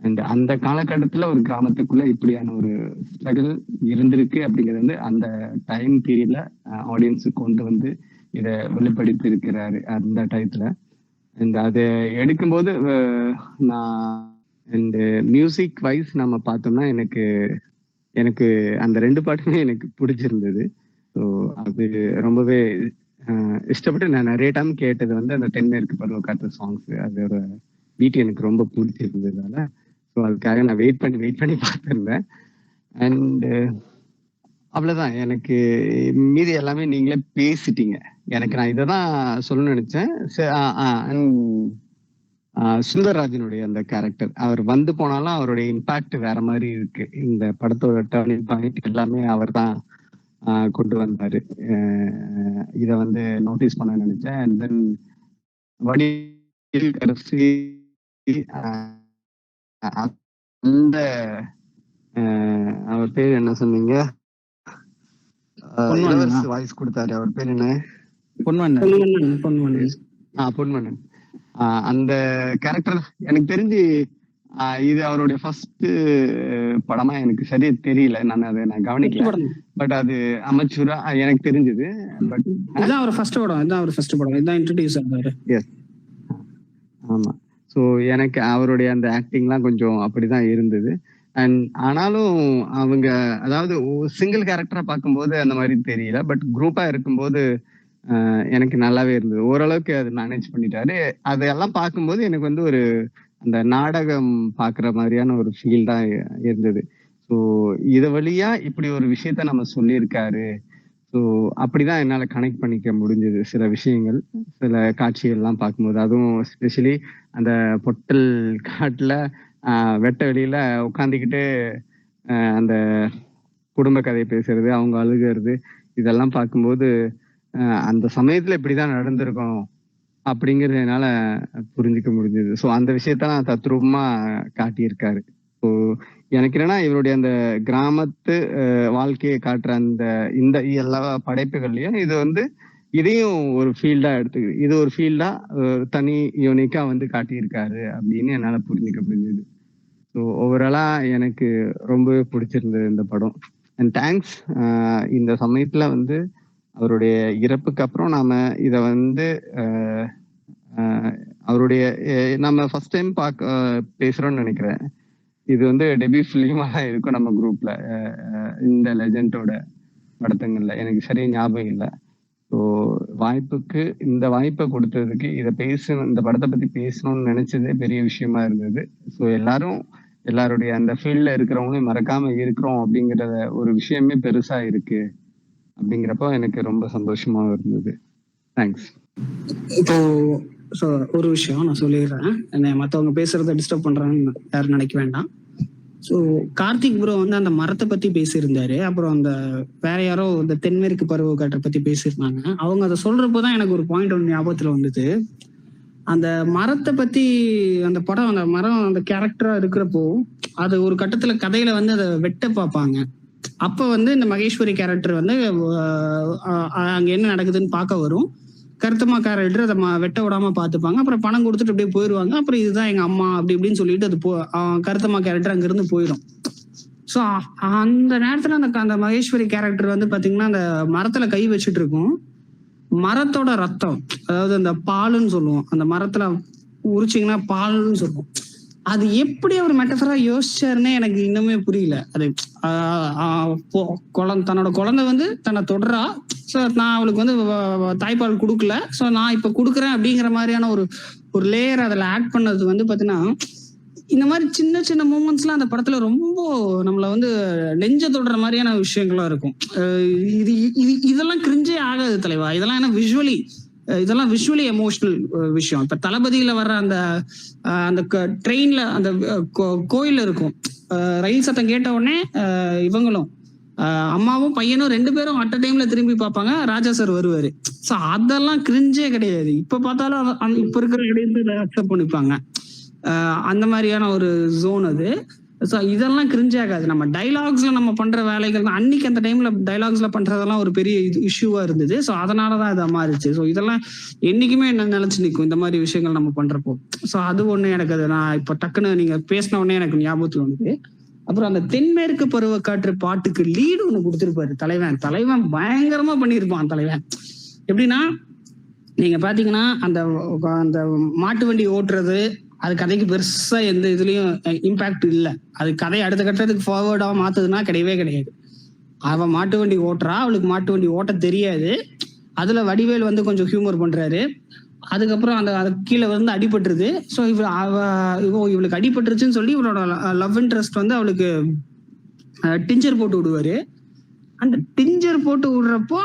அண்ட் அந்த காலகட்டத்துல ஒரு கிராமத்துக்குள்ள இப்படியான ஒரு ஸ்ட்ரகிள் இருந்திருக்கு அப்படிங்கிறது வந்து அந்த டைம் பீரியட்ல ஆடியன்ஸுக்கு கொண்டு வந்து இதை வெளிப்படுத்தி இருக்கிறாரு அந்த டயத்துல. அண்ட் அதை எடுக்கும்போது நான் இந்த மியூசிக் வைஸ் நம்ம பார்த்தோம்னா எனக்கு அந்த 2 பாட்டுமே எனக்கு பிடிச்சிருந்தது. ஸோ அது ரொம்பவே இஷ்டப்பட்டு நான் நிறைய டைம் கேட்டது வந்து அந்த 10 மேற்கு பருவ காற்று சாங்ஸ். அதோட பீட் எனக்கு ரொம்ப பிடிச்சிருந்ததுனால ஸோ அதுக்காக நான் வெயிட் பண்ணி பார்த்துருந்தேன். அண்ட் அவ்வளோதான், எனக்கு மீதி எல்லாமே நீங்களே பேசிட்டீங்க. எனக்கு நான் இதை தான் சொல்லணும்னு நினைச்சேன். சுந்தர்ராஜனுடைய அந்த கேரக்டர் அவர் வந்து போனாலும் அவருடைய இம்பாக்ட் வேற மாதிரி இருக்கு. இந்த படத்தோட டர்னிங் பாயிண்ட் எல்லாமே அவர் தான் கொண்டு வந்தாரு. இதை வந்து நோட்டீஸ் பண்ண நினைச்சேன். அண்ட் தென் வடிவேல் கடைசி அந்த அவர் பேர் என்ன சொன்னீங்க, வாய்ஸ் கொடுத்தாரு, அவர் பேர் என்ன, பொன்வண்ணன். அந்த கேரக்டர் எனக்கு தெரிஞ்சு இது அவருடைய ஃபர்ஸ்ட் படமா எனக்கு சரியா தெரியல, நான் கவனிக்கல. பட் அது அமைச்சூரா எனக்கு தெரிஞ்சது. பட் இதான் அவர் ஃபர்ஸ்ட் படம், இதான் இன்ட்ரோடியூஸ் ஆனாரு. எஸ், ஆமா. ஸோ எனக்கு அவருடைய அந்த ஆக்டிங்லாம் கொஞ்சம் அப்படிதான் இருந்தது. ஆனாலும் அவங்க அதாவது சிங்கிள் கேரக்டரா பார்க்கும்போது அந்த மாரி தெரியல. பட் குரூப்பா இருக்கும்போது எனக்கு நல்லாவே இருந்தது. ஓரளவுக்கு அது மேனேஜ் பண்ணிட்டாரு. அதெல்லாம் பார்க்கும்போது எனக்கு வந்து ஒரு அந்த நாடகம் பார்க்குற மாதிரியான ஒரு ஃபீல் தான் இருந்தது. ஸோ இது வழியா இப்படி ஒரு விஷயத்த நம்ம சொல்லியிருக்காரு. ஸோ அப்படிதான் என்னால கனெக்ட் பண்ணிக்க முடிஞ்சது. சில விஷயங்கள், சில காட்சிகள்லாம் பார்க்கும்போது. அதுவும் எஸ்பெஷலி அந்த பொட்டல் காட்டுல வெட்ட வெளியில உட்காந்துக்கிட்டு அந்த குடும்ப கதை பேசுறது, அவங்க அழுகுறது, இதெல்லாம் பார்க்கும்போது அந்த சமயத்துல இப்படிதான் நடந்திருக்கும் அப்படிங்கிறது என்னால புரிஞ்சுக்க முடிஞ்சது. ஸோ அந்த விஷயத்தெல்லாம் தத்ரூபமா காட்டியிருக்காரு. ஸோ எனக்கு என்னன்னா இவருடைய அந்த கிராமத்து வாழ்க்கையை காட்டுற இந்த எல்லா படைப்புகள்லயும் இது வந்து இதையும் ஒரு ஃபீல்டா எடுத்துக்குது. இது ஒரு ஃபீல்டா தனி யூனிக்கா வந்து காட்டியிருக்காரு அப்படின்னு என்னால புரிஞ்சுக்க முடிஞ்சது. ஸோ ஓவராலா எனக்கு ரொம்பவே பிடிச்சிருந்தது இந்த படம். And thanks. இந்த சமயத்துல வந்து அவருடைய இறப்புக்கு அப்புறம் நாம இத வந்து அவருடைய நம்ம ஃபர்ஸ்ட் டைம் பேசுறோம்னு நினைக்கிறேன். இது வந்து டெபியூ ஃபிலிமா தான் இருக்கும் நம்ம குரூப்ல. இந்த லெஜெண்டோட படத்துங்கள்ல எனக்கு சரியா ஞாபகம் இல்லை. ஸோ இந்த வாய்ப்பை கொடுத்ததுக்கு இந்த படத்தை பத்தி பேசணும்னு நினைச்சதே பெரிய விஷயமா இருந்தது. ஸோ எல்லாருடைய அந்த ஃபீல்ட்ல இருக்கிறவங்களையும் மறக்காம இருக்கிறோம் அப்படிங்கிற ஒரு விஷயமே பெருசா இருக்கு அப்படிங்கிறப்போ எனக்கு ரொம்ப சந்தோஷமா இருந்தது. தேங்க்ஸ். இப்போ ஒரு விஷயம் நான் சொல்லிடுறேன். என்ன மற்றவங்க பேசுறத டிஸ்டர்ப் பண்றாங்கன்னு யாரும் நினைக்க வேண்டாம். ஸோ கார்த்திக் ப்ரோ வந்து அந்த மரத்தை பத்தி பேசியிருந்தாரு. அப்புறம் அந்த வேற யாரோ இந்த தென்மேற்கு பருவ காற்றை பத்தி பேசியிருந்தாங்க. அவங்க அதை சொல்றப்போதான் எனக்கு ஒரு பாயிண்ட் ஒன்று ஞாபகத்துல வந்தது. அந்த மரத்தை பத்தி அந்த படம், அந்த மரம் அந்த கேரக்டரா இருக்கிறப்போ அது ஒரு கட்டத்துல கதையில வந்து அதை வெட்ட பார்ப்பாங்க. அப்ப வந்து இந்த மகேஸ்வரி கேரக்டர் வந்து அங்க என்ன நடக்குதுன்னு பார்க்க வரும். கருத்தம்மா கேரக்டர் அதை வெட்ட விடாம பாத்துப்பாங்க. அப்புறம் பணம் கொடுத்துட்டு அப்படியே போயிடுவாங்க. அப்புறம் இதுதான் எங்க அம்மா அப்படி இப்படின்னு சொல்லிட்டு அது கருத்தம்மா கேரக்டர் அங்க இருந்து போயிடும். ஸோ அந்த நேரத்துல அந்த மகேஸ்வரி கேரக்டர் வந்து பாத்தீங்கன்னா அந்த மரத்துல கை வச்சுட்டு இருக்கும். மரத்தோட ரத்தம், அதாவது அந்த பாலுன்னு சொல்லுவோம், அந்த மரத்துல உரிச்சிங்கன்னா பாலுன்னு சொல்லுவோம். அது எப்படி அவர் மெட்டஃபரா யோசிச்சாருன்னே எனக்கு இன்னுமே புரியல. அது தன்னோட குழந்தை வந்து தன்னை தொடரா, ஸோ நான் அவளுக்கு வந்து தாய்ப்பால் கொடுக்கல, ஸோ நான் இப்ப கொடுக்குறேன் அப்படிங்கிற மாதிரியான ஒரு லேயர் அதில் ஆட் பண்ணது வந்து பாத்தீங்கன்னா, இந்த மாதிரி சின்ன சின்ன மூமெண்ட்ஸ்லாம் அந்த படத்துல ரொம்ப நம்மளை வந்து நெஞ்ச தொடுற மாதிரியான விஷயங்கள்லாம் இருக்கும். இதெல்லாம் கிரிஞ்சே ஆகாது தலைவா. இதெல்லாம் என்ன இதெல்லாம் விஷுவலி எமோஷனல் விஷயம். இப்ப தளபதியில வர்ற அந்த ட்ரெயின்ல அந்த கோயில்ல இருக்கும், ரயில் சத்தம் கேட்ட உடனே இவங்களும் அம்மாவும் பையனும் 2 பேரும் அட் அ டைம்ல திரும்பி பார்ப்பாங்க. ராஜா சார் வருவாரு. ஸோ அதெல்லாம் கிரிஞ்சே கிடையாது. இப்ப பார்த்தாலும் இப்ப இருக்கிற இடையில அக்செப்ட் பண்ணிப்பாங்க. அந்த மாதிரியான ஒரு ஜோன் அது. ஸோ இதெல்லாம் கிரிஞ்சே ஆகாது. நம்ம டைலாக்ஸ்ல நம்ம பண்ற வேலைகள் தான் அன்னைக்கு அந்த டைம்ல டைலாக்ஸ்ல பண்றதெல்லாம் ஒரு பெரிய இஷ்யூவா இருந்தது. ஸோ அதனாலதான் இதை மாறிச்சு. ஸோ இதெல்லாம் என்னைக்குமே என்ன நினைச்சு நிற்கும் இந்த மாதிரி விஷயங்கள் நம்ம பண்றப்போ. ஸோ அது ஒண்ணு எனக்கு அது நான் இப்ப டக்குன்னு நீங்க பேசின உடனே எனக்கு ஞாபகத்துல வந்து. அப்புறம் அந்த தென்மேற்கு பருவ காற்று பாட்டுக்கு லீடு ஒண்ணு கொடுத்துருப்பாரு தலைவன் பயங்கரமா பண்ணியிருப்பான் தலைவன். எப்படின்னா நீங்க பாத்தீங்கன்னா அந்த மாட்டு வண்டி ஓட்டுறது அது கதைக்கு பெருசா எந்த இதுலயும் இம்பாக்ட் இல்லை. அது கதையை அடுத்த கட்டத்துக்கு ஃபார்வர்டா மாத்துதுன்னா கிடையவே கிடையாது. அவன் மாட்டு வண்டி ஓட்டுறா, அவளுக்கு மாட்டு வண்டி ஓட்ட தெரியாது. அதுல வடிவேல் வந்து கொஞ்சம் ஹியூமர் பண்றாரு. அதுக்கப்புறம் அது கீழே வந்து அடிபட்டுருது. ஸோ இவளுக்கு அடிபட்டுருச்சுன்னு சொல்லி இவளோட லவ் இன்ட்ரெஸ்ட் வந்து அவளுக்கு டிஞ்சர் போட்டு விடுவாரு. அந்த டிஞ்சர் போட்டு விடுறப்போ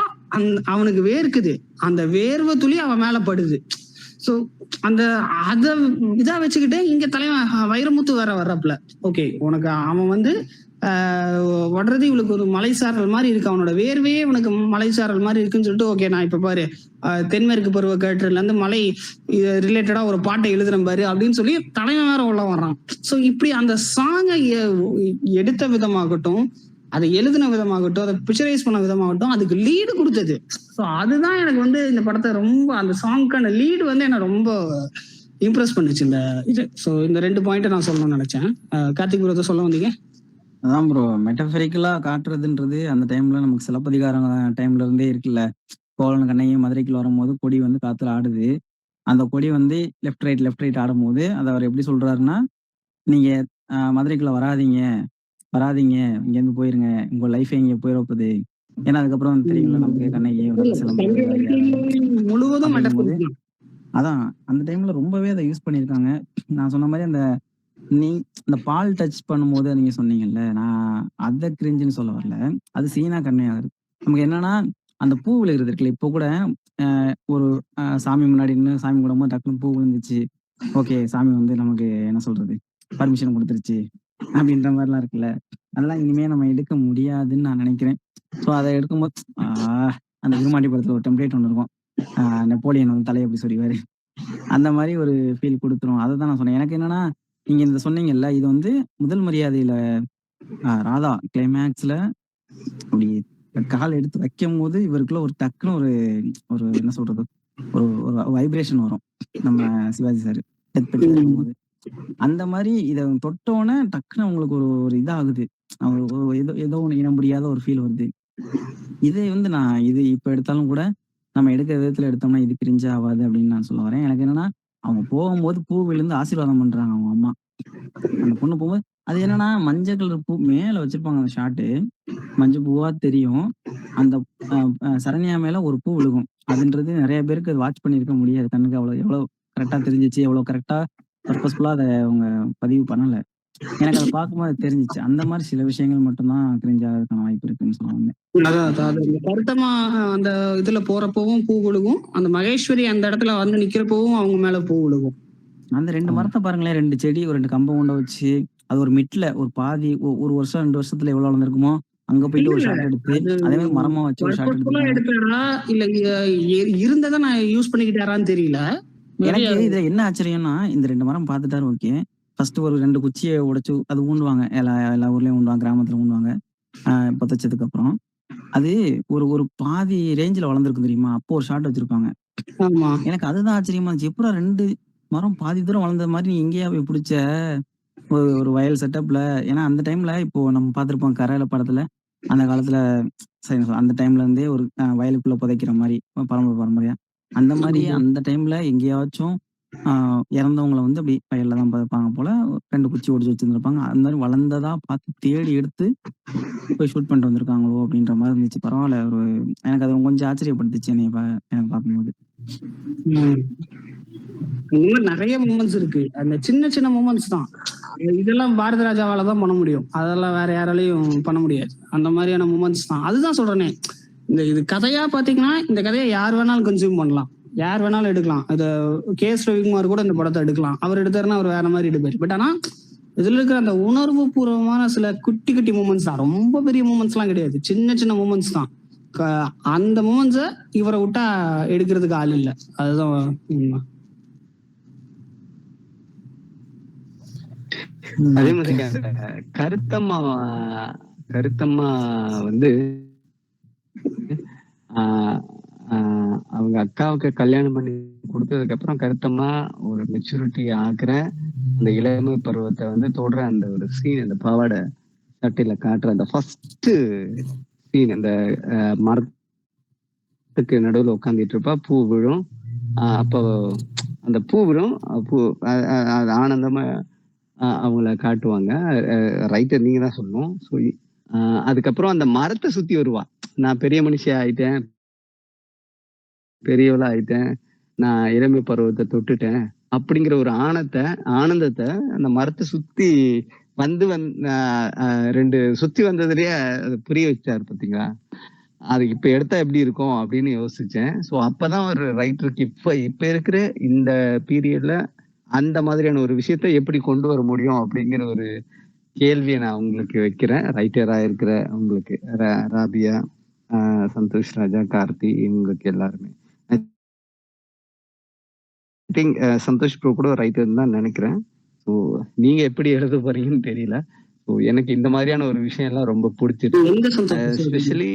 அவனுக்கு வேர்க்குது. அந்த வேர்வை துளி அவன் மேல படுது. ஸோ அத இதா வச்சுக்கிட்டு இங்க தலைவன் வைரமுத்து வேற வர்றப்பல, ஓகே உனக்கு அவன் வந்து வடுறது இவளுக்கு ஒரு மலைசாரல் மாதிரி இருக்கு, அவனோட வேர்வையே உனக்கு மலைசாரல் மாதிரி இருக்குன்னு சொல்லிட்டு, ஓகே நான் இப்ப பாரு தென்மேற்கு பருவ காற்றுல இருந்து மலை ரிலேட்டடா ஒரு பாட்டை எழுதுறேன் பாரு அப்படின்னு சொல்லி தலைவன் வேற உள்ள வர்றான். ஸோ இப்படி அந்த சாங்கை எடுத்த விதமாகட்டும், அதை எழுதின விதமாகட்டும், அதை பிக்சரைஸ் பண்ண விதமாகட்டும், அதுக்கு லீடு கொடுத்தது. ஸோ அதுதான் எனக்கு வந்து இந்த படத்தை ரொம்ப, அந்த சாங்க்கான லீடு வந்து என்ன ரொம்ப இம்ப்ரெஸ் பண்ணுச்சு இந்த இது. ஸோ இந்த 2 பாயிண்ட்டை நான் சொல்லணும்னு நினைச்சேன். கார்த்திக் ப்ரோ சொல்ல வந்தீங்க? அதான் ப்ரோ, மெட்டஃபரிக்கலா காட்டுறதுன்றது அந்த டைம்ல நமக்கு சிலப்பதிகாரம் டைம்ல இருந்தே இருக்குல்ல. கோவலன் கண்ணகி மதுரைக்குள்ள வரும்போது கொடி வந்து காத்துல ஆடுது. அந்த கொடி வந்து லெஃப்ட் ரைட் ஆடும்போது அதை அவர் எப்படி சொல்றாருன்னா, நீங்க மதுரைக்குள்ள வராதீங்க வராதீங்க, இங்கேருந்து போயிருங்க, உங்க லைஃப் எங்க போயிட போகுது. ஏன்னா அதுக்கப்புறம் தெரியும்ல நமக்கு கண்ணகி ஒரு முழுவதும் அப்படிங்கும்போது அதான் அந்த டைம்ல ரொம்பவே அதை யூஸ் பண்ணியிருக்காங்க. நான் சொன்ன மாதிரி அந்த பால் டச் பண்ணும்போது நீங்க சொன்னீங்கல்ல, நான் அதை கிரிஞ்சுன்னு சொல்ல வரல. அது சீனா கண்ணையாகுது. நமக்கு என்னன்னா அந்த பூ விழுகிறது இருக்குல்ல, இப்போ கூட ஒரு சாமி முன்னாடி நின்று சாமி கும்பிடும்போது டக்குனு பூ விழுந்துச்சு, ஓகே சாமி வந்து நமக்கு என்ன சொல்றது பர்மிஷன் கொடுத்துருச்சு அப்படின்ற மாதிரிலாம் இருக்குல்ல, அதெல்லாம் இனிமே நம்ம எடுக்க முடியாதுன்னு நான் நினைக்கிறேன். ஸோ அதை எடுக்கும்போது அந்த விருமாண்டி படத்துல ஒரு டெம்ப்ளேட் ஒன்று இருக்கும், நெப்போலியன் வந்து தலையை எப்படி சொல்லிவாரு, அந்த மாதிரி ஒரு ஃபீல் கொடுத்துரும். அதை தான் நான் சொன்னேன். எனக்கு என்னன்னா நீங்க இந்த சொன்னீங்கல்ல, இது வந்து முதல் மரியாதையில ராதா கிளைமேக்ஸ்ல அப்படி கால் எடுத்து வைக்கும் போது இவருக்குள்ள ஒரு டக்குன்னு ஒரு என்ன சொல்றது ஒரு வைப்ரேஷன் வரும் நம்ம சிவாஜி சார் டெத் பெட்டி இருக்கும்போது. அந்த மாதிரி இதை தொட்டோன்னே டக்குன்னு அவங்களுக்கு ஒரு இதாகுது, ஏதோ ஒன்று இனம் புரியாத ஒரு ஃபீல் வருது. இதை வந்து நான் இது இப்போ எடுத்தாலும் கூட நம்ம எடுக்கிற விதத்துல எடுத்தோம்னா இது கிரிஞ்சா ஆகாது அப்படின்னு நான் சொல்ல வரேன். எனக்கு என்னன்னா அவங்க போகும்போது பூ விழுந்து ஆசீர்வாதம் பண்றாங்க அவங்க அம்மா, அந்த பொண்ணு போகும்போது அது என்னன்னா மஞ்சள் கலர் பூ மேல வச்சிருப்பாங்க, அந்த ஷாட்டு மஞ்சள் பூவா தெரியும். அந்த சரண்யா மேல ஒரு பூ விழுகும். அதுன்றது நிறைய பேருக்கு அது வாட்ச் பண்ணியிருக்க முடியாது, கண்ணுக்கு எவ்வளவு கரெக்டா தெரிஞ்சிச்சு, எவ்வளவு கரெக்டா பர்பஸ்ஃபுல்லா அதை அவங்க பதிவு பண்ணல. எனக்கு அதை பார்க்கும்போது தெரிஞ்சிச்சு. அந்த மாதிரி சில விஷயங்கள் மட்டும்தான் தெரிஞ்சாகிறதுக்கான வாய்ப்பு இருக்குன்னு சொல்லுவாங்க. கருத்தமா அந்த இதுல போறப்பவும் பூ விழுகும், அந்த மகேஸ்வரி அந்த இடத்துல வந்து நிக்கிறப்பவும் அவங்க மேல பூ விழுகும். அந்த 2 மரத்தை பாருங்களேன், 2 செடி, ஒரு 2 கம்பம் கொண்ட வச்சு அது ஒரு மிட்ல ஒரு பாதி ஒரு வருஷம் 2 வருஷத்துல எவ்வளவு வளர்ந்துருக்குமோ அங்க போயிட்டு ஒரு ஷாட் எடுத்து அதே மாதிரி மரமா வச்சு ஒரு ஷாட் எடுத்தாரா இல்ல இருந்ததை நான் யூஸ் பண்ணிக்கிட்டாரான்னு தெரியல. எனக்கு இதுல என்ன ஆச்சரியம்னா, இந்த 2 மரம் பார்த்துட்டாரு ஓகே, ஃபர்ஸ்ட் ஒரு 2 குச்சியை உடைச்சு அது ஊண்டுவாங்க, எல்லா ஊர்லயும் ஊண்டுவாங்க, கிராமத்துல ஊண்டுவாங்க புதைச்சதுக்கு அப்புறம். அது ஒரு பாதி ரேஞ்சில வளர்ந்துருக்கும் தெரியுமா, அப்போ ஒரு ஷாட் வச்சிருப்பாங்க. எனக்கு அதுதான் ஆச்சரியமா இருந்துச்சு, எப்படா 2 மரம் பாதி தூரம் வளர்ந்த மாதிரி நீ எங்கேயா போய் பிடிச்ச ஒரு வயல் செட்டப்ல. ஏன்னா அந்த டைம்ல இப்போ நம்ம பார்த்திருப்போம் கரையில படத்துல, அந்த காலத்துல அந்த டைம்ல இருந்தே ஒரு வயலுக்குள்ள புதைக்கிற மாதிரி பரம்பரையா அந்த மாதிரி அந்த டைம்ல எங்கேயாச்சும் இறந்தவங்களை வந்து அப்படி வயல்ல தான் புதைப்பாங்க போல, 2 குச்சி ஒடிச்சு வச்சிருந்துருப்பாங்க. அந்த மாதிரி வளர்ந்ததா பார்த்து தேடி எடுத்து போய் ஷூட் பண்ணிட்டு வந்திருக்காங்களோ அப்படின்ற மாதிரி இருந்துச்சு. பரவாயில்ல, எனக்கு அது கொஞ்சம் ஆச்சரியப்படுத்துச்சு எனக்கு பார்க்கும்போது. நிறைய மூமெண்ட்ஸ் இருக்கு, அந்த சின்ன சின்ன மூமெண்ட்ஸ் தான். இதெல்லாம் பாரதி ராஜாவால தான் பண்ண முடியும், அதெல்லாம் வேற யாராலையும் பண்ண முடியாது. அந்த மாதிரியான மூமெண்ட்ஸ் தான். அதுதான் சொல்றேனே, இது கதையா பாத்தீங்கன்னா இந்த கதையை யார் வேணாலும் கன்சியூம் பண்ணலாம், யார் வேணாலும் எடுக்கலாம். இது கே.எஸ். ரவிக்குமார் கூட இந்த படத்தை எடுக்கலாம், அவர் எடுத்தாருன்னா அவர் வேற மாதிரி எடுப்பாரு. பட் ஆனா இதுல இருக்கிற அந்த உணர்வு பூர்வமான சில குட்டி குட்டி மூமெண்ட்ஸ் தான், ரொம்ப பெரிய மூமெண்ட்ஸ் எல்லாம் கிடையாது, சின்ன சின்ன மூமெண்ட்ஸ் தான். அந்த மூமெண்ட்ஸை இவரை விட்டா எடுக்கிறதுக்கு ஆள் இல்லை, அதுதான் உண்மை. அதே மாதிரி கருத்தம்மா வந்து அவங்க அக்காவுக்கு கல்யாணம் பண்ணி கொடுத்ததுக்கு அப்புறம் கருத்தம்மா ஒரு மெச்சூரிட்டி ஆக்குற அந்த இளமை பருவத்தை வந்து தொடர அந்த ஒரு சீன், அந்த பாவாடை சட்டையில காட்டுற அந்த ஃபர்ஸ்ட் சீன், அந்த மரத்துக்கு நடுவில் உட்காந்துட்டு இருப்பா, பூ விழும், அப்போ அந்த பூ விழும், ஆனந்தமா அவங்கள காட்டுவாங்க. ரைட்டர் நீங்க தான் சொல்லணும். ஸோ அதுக்கப்புறம் அந்த மரத்தை சுத்தி வருவா, நான் பெரிய மனுஷியா ஆயிட்டேன், பெரியவளா ஆயிட்டேன், நான் இளமை பருவத்தை தொட்டுட்டேன் அப்படிங்கிற ஒரு ஆனந்தத்தை அந்த மரத்தை சுத்தி வந்து 2 சுத்தி வந்ததுலயே அது புரிய வச்சாரு பாத்தீங்களா. அது இப்ப எடுத்தா எப்படி இருக்கும் அப்படின்னு யோசிச்சேன். ஸோ அப்பதான் ஒரு ரைட்டருக்கு இப்ப இருக்கிற இந்த பீரியட்ல அந்த மாதிரியான ஒரு விஷயத்த எப்படி கொண்டு வர முடியும் அப்படிங்கிற ஒரு கேள்வியை நான் உங்களுக்கு வைக்கிறேன். ரைட்டரா இருக்கிற உங்களுக்கு, ராபியா, சந்தோஷ் ராஜா, கார்த்தி, இவங்களுக்கு எல்லாருமே. ஐ திங்க் சந்தோஷ் ப்ரோ கூட ரைட்டர் தான் நினைக்கிறேன். ஸோ நீங்க எப்படி எழுத போறீங்கன்னு தெரியல. ஸோ எனக்கு இந்த மாதிரியான ஒரு விஷயம் எல்லாம் ரொம்ப பிடிச்சிருக்கு. எஸ்பெஷலி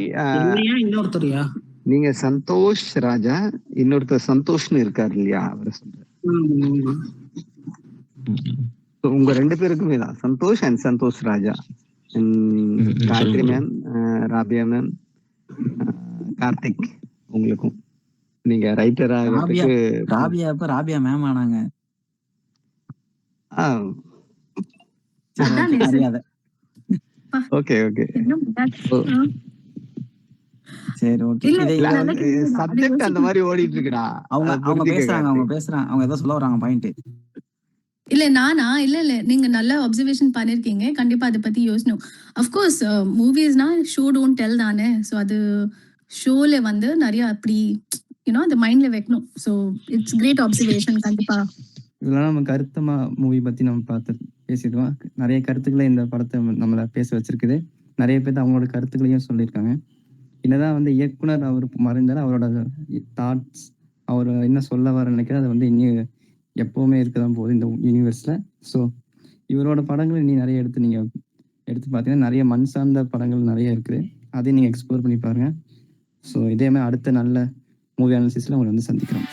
நீங்க சந்தோஷ் ராஜா, இன்னொருத்தர் சந்தோஷ்னு இருக்காரு இல்லையா, அவரை சொல்றேன். உங்க 2 பேருக்குமே தான், Santosh and Santosh Raja, Gayathri ma'am, Rabia ma'am, Karthik, உங்களுக்கும் நீங்க ரைட்டர் ராபியா ஆகிறதுக்கு ராபியா இப்ப ராபியா மேம் ஆனாங்க. சரி, அதான் ஓகே, நேசன். மரியாதை. Okay okay. இன்னும் ஓ, சரி, ஓகே. இல்ல இதை இல்ல இதை நல்லா வந்து கேக்குது. அது சப்ஜெக்ட் அந்த யோசிக்கணும். மாதிரி ஓடிட்டு இருக்குடா. அவங்க அதை அவங்க புரிஞ்சுக்க பேசுறாங்க கார்த்திக். அவங்க ஏதோ சொல்ல வராங்க பாயிண்ட். இல்ல நானா இல்ல நீங்க நல்ல அப்சர்வேஷன் பண்ணிருக்கீங்க. கண்டிப்பா அதை பத்தி யோசணும். அஃப்கோர்ஸ் மூவிஸ்னா ஷோ டோன்ட் டெல் தானே. ஸோ அது ஷோல வந்து நிறைய அப்படி அந்த மைண்ட்ல வைக்கணும். ஸோ இட்ஸ் கிரேட் அப்சர்வேஷன் கண்டிப்பா. இதெல்லாம் நம்ம கருத்தமா மூவி பத்தி நம்ம பேசிடுவோம். நிறைய கருத்துக்களை இந்த படத்தை நம்மளை பேச வச்சிருக்குது. நிறைய பேர் அவங்களோட கருத்துக்களையும் சொல்லியிருக்காங்க. என்னதான் வந்து இயக்குனர் அவர் மறைந்தாலும் அவரோட தாட்ஸ், அவர் என்ன சொல்ல வர நினைக்கிறது அது வந்து இன்னும் எப்பவுமே இருக்கதான் போகுது இந்த யூனிவர்ஸ்ல. ஸோ இவரோட படங்கள் இனி நிறைய எடுத்து பார்த்தீங்கன்னா நிறைய மண் சார்ந்த படங்கள் நிறைய இருக்குது. அதையும் நீங்கள் எக்ஸ்ப்ளோர் பண்ணி பாருங்க. ஸோ இதே மாதிரி அடுத்த நல்ல மூவி அனாலிசிஸ்ல உங்களை வந்து சந்திக்கிறோம்.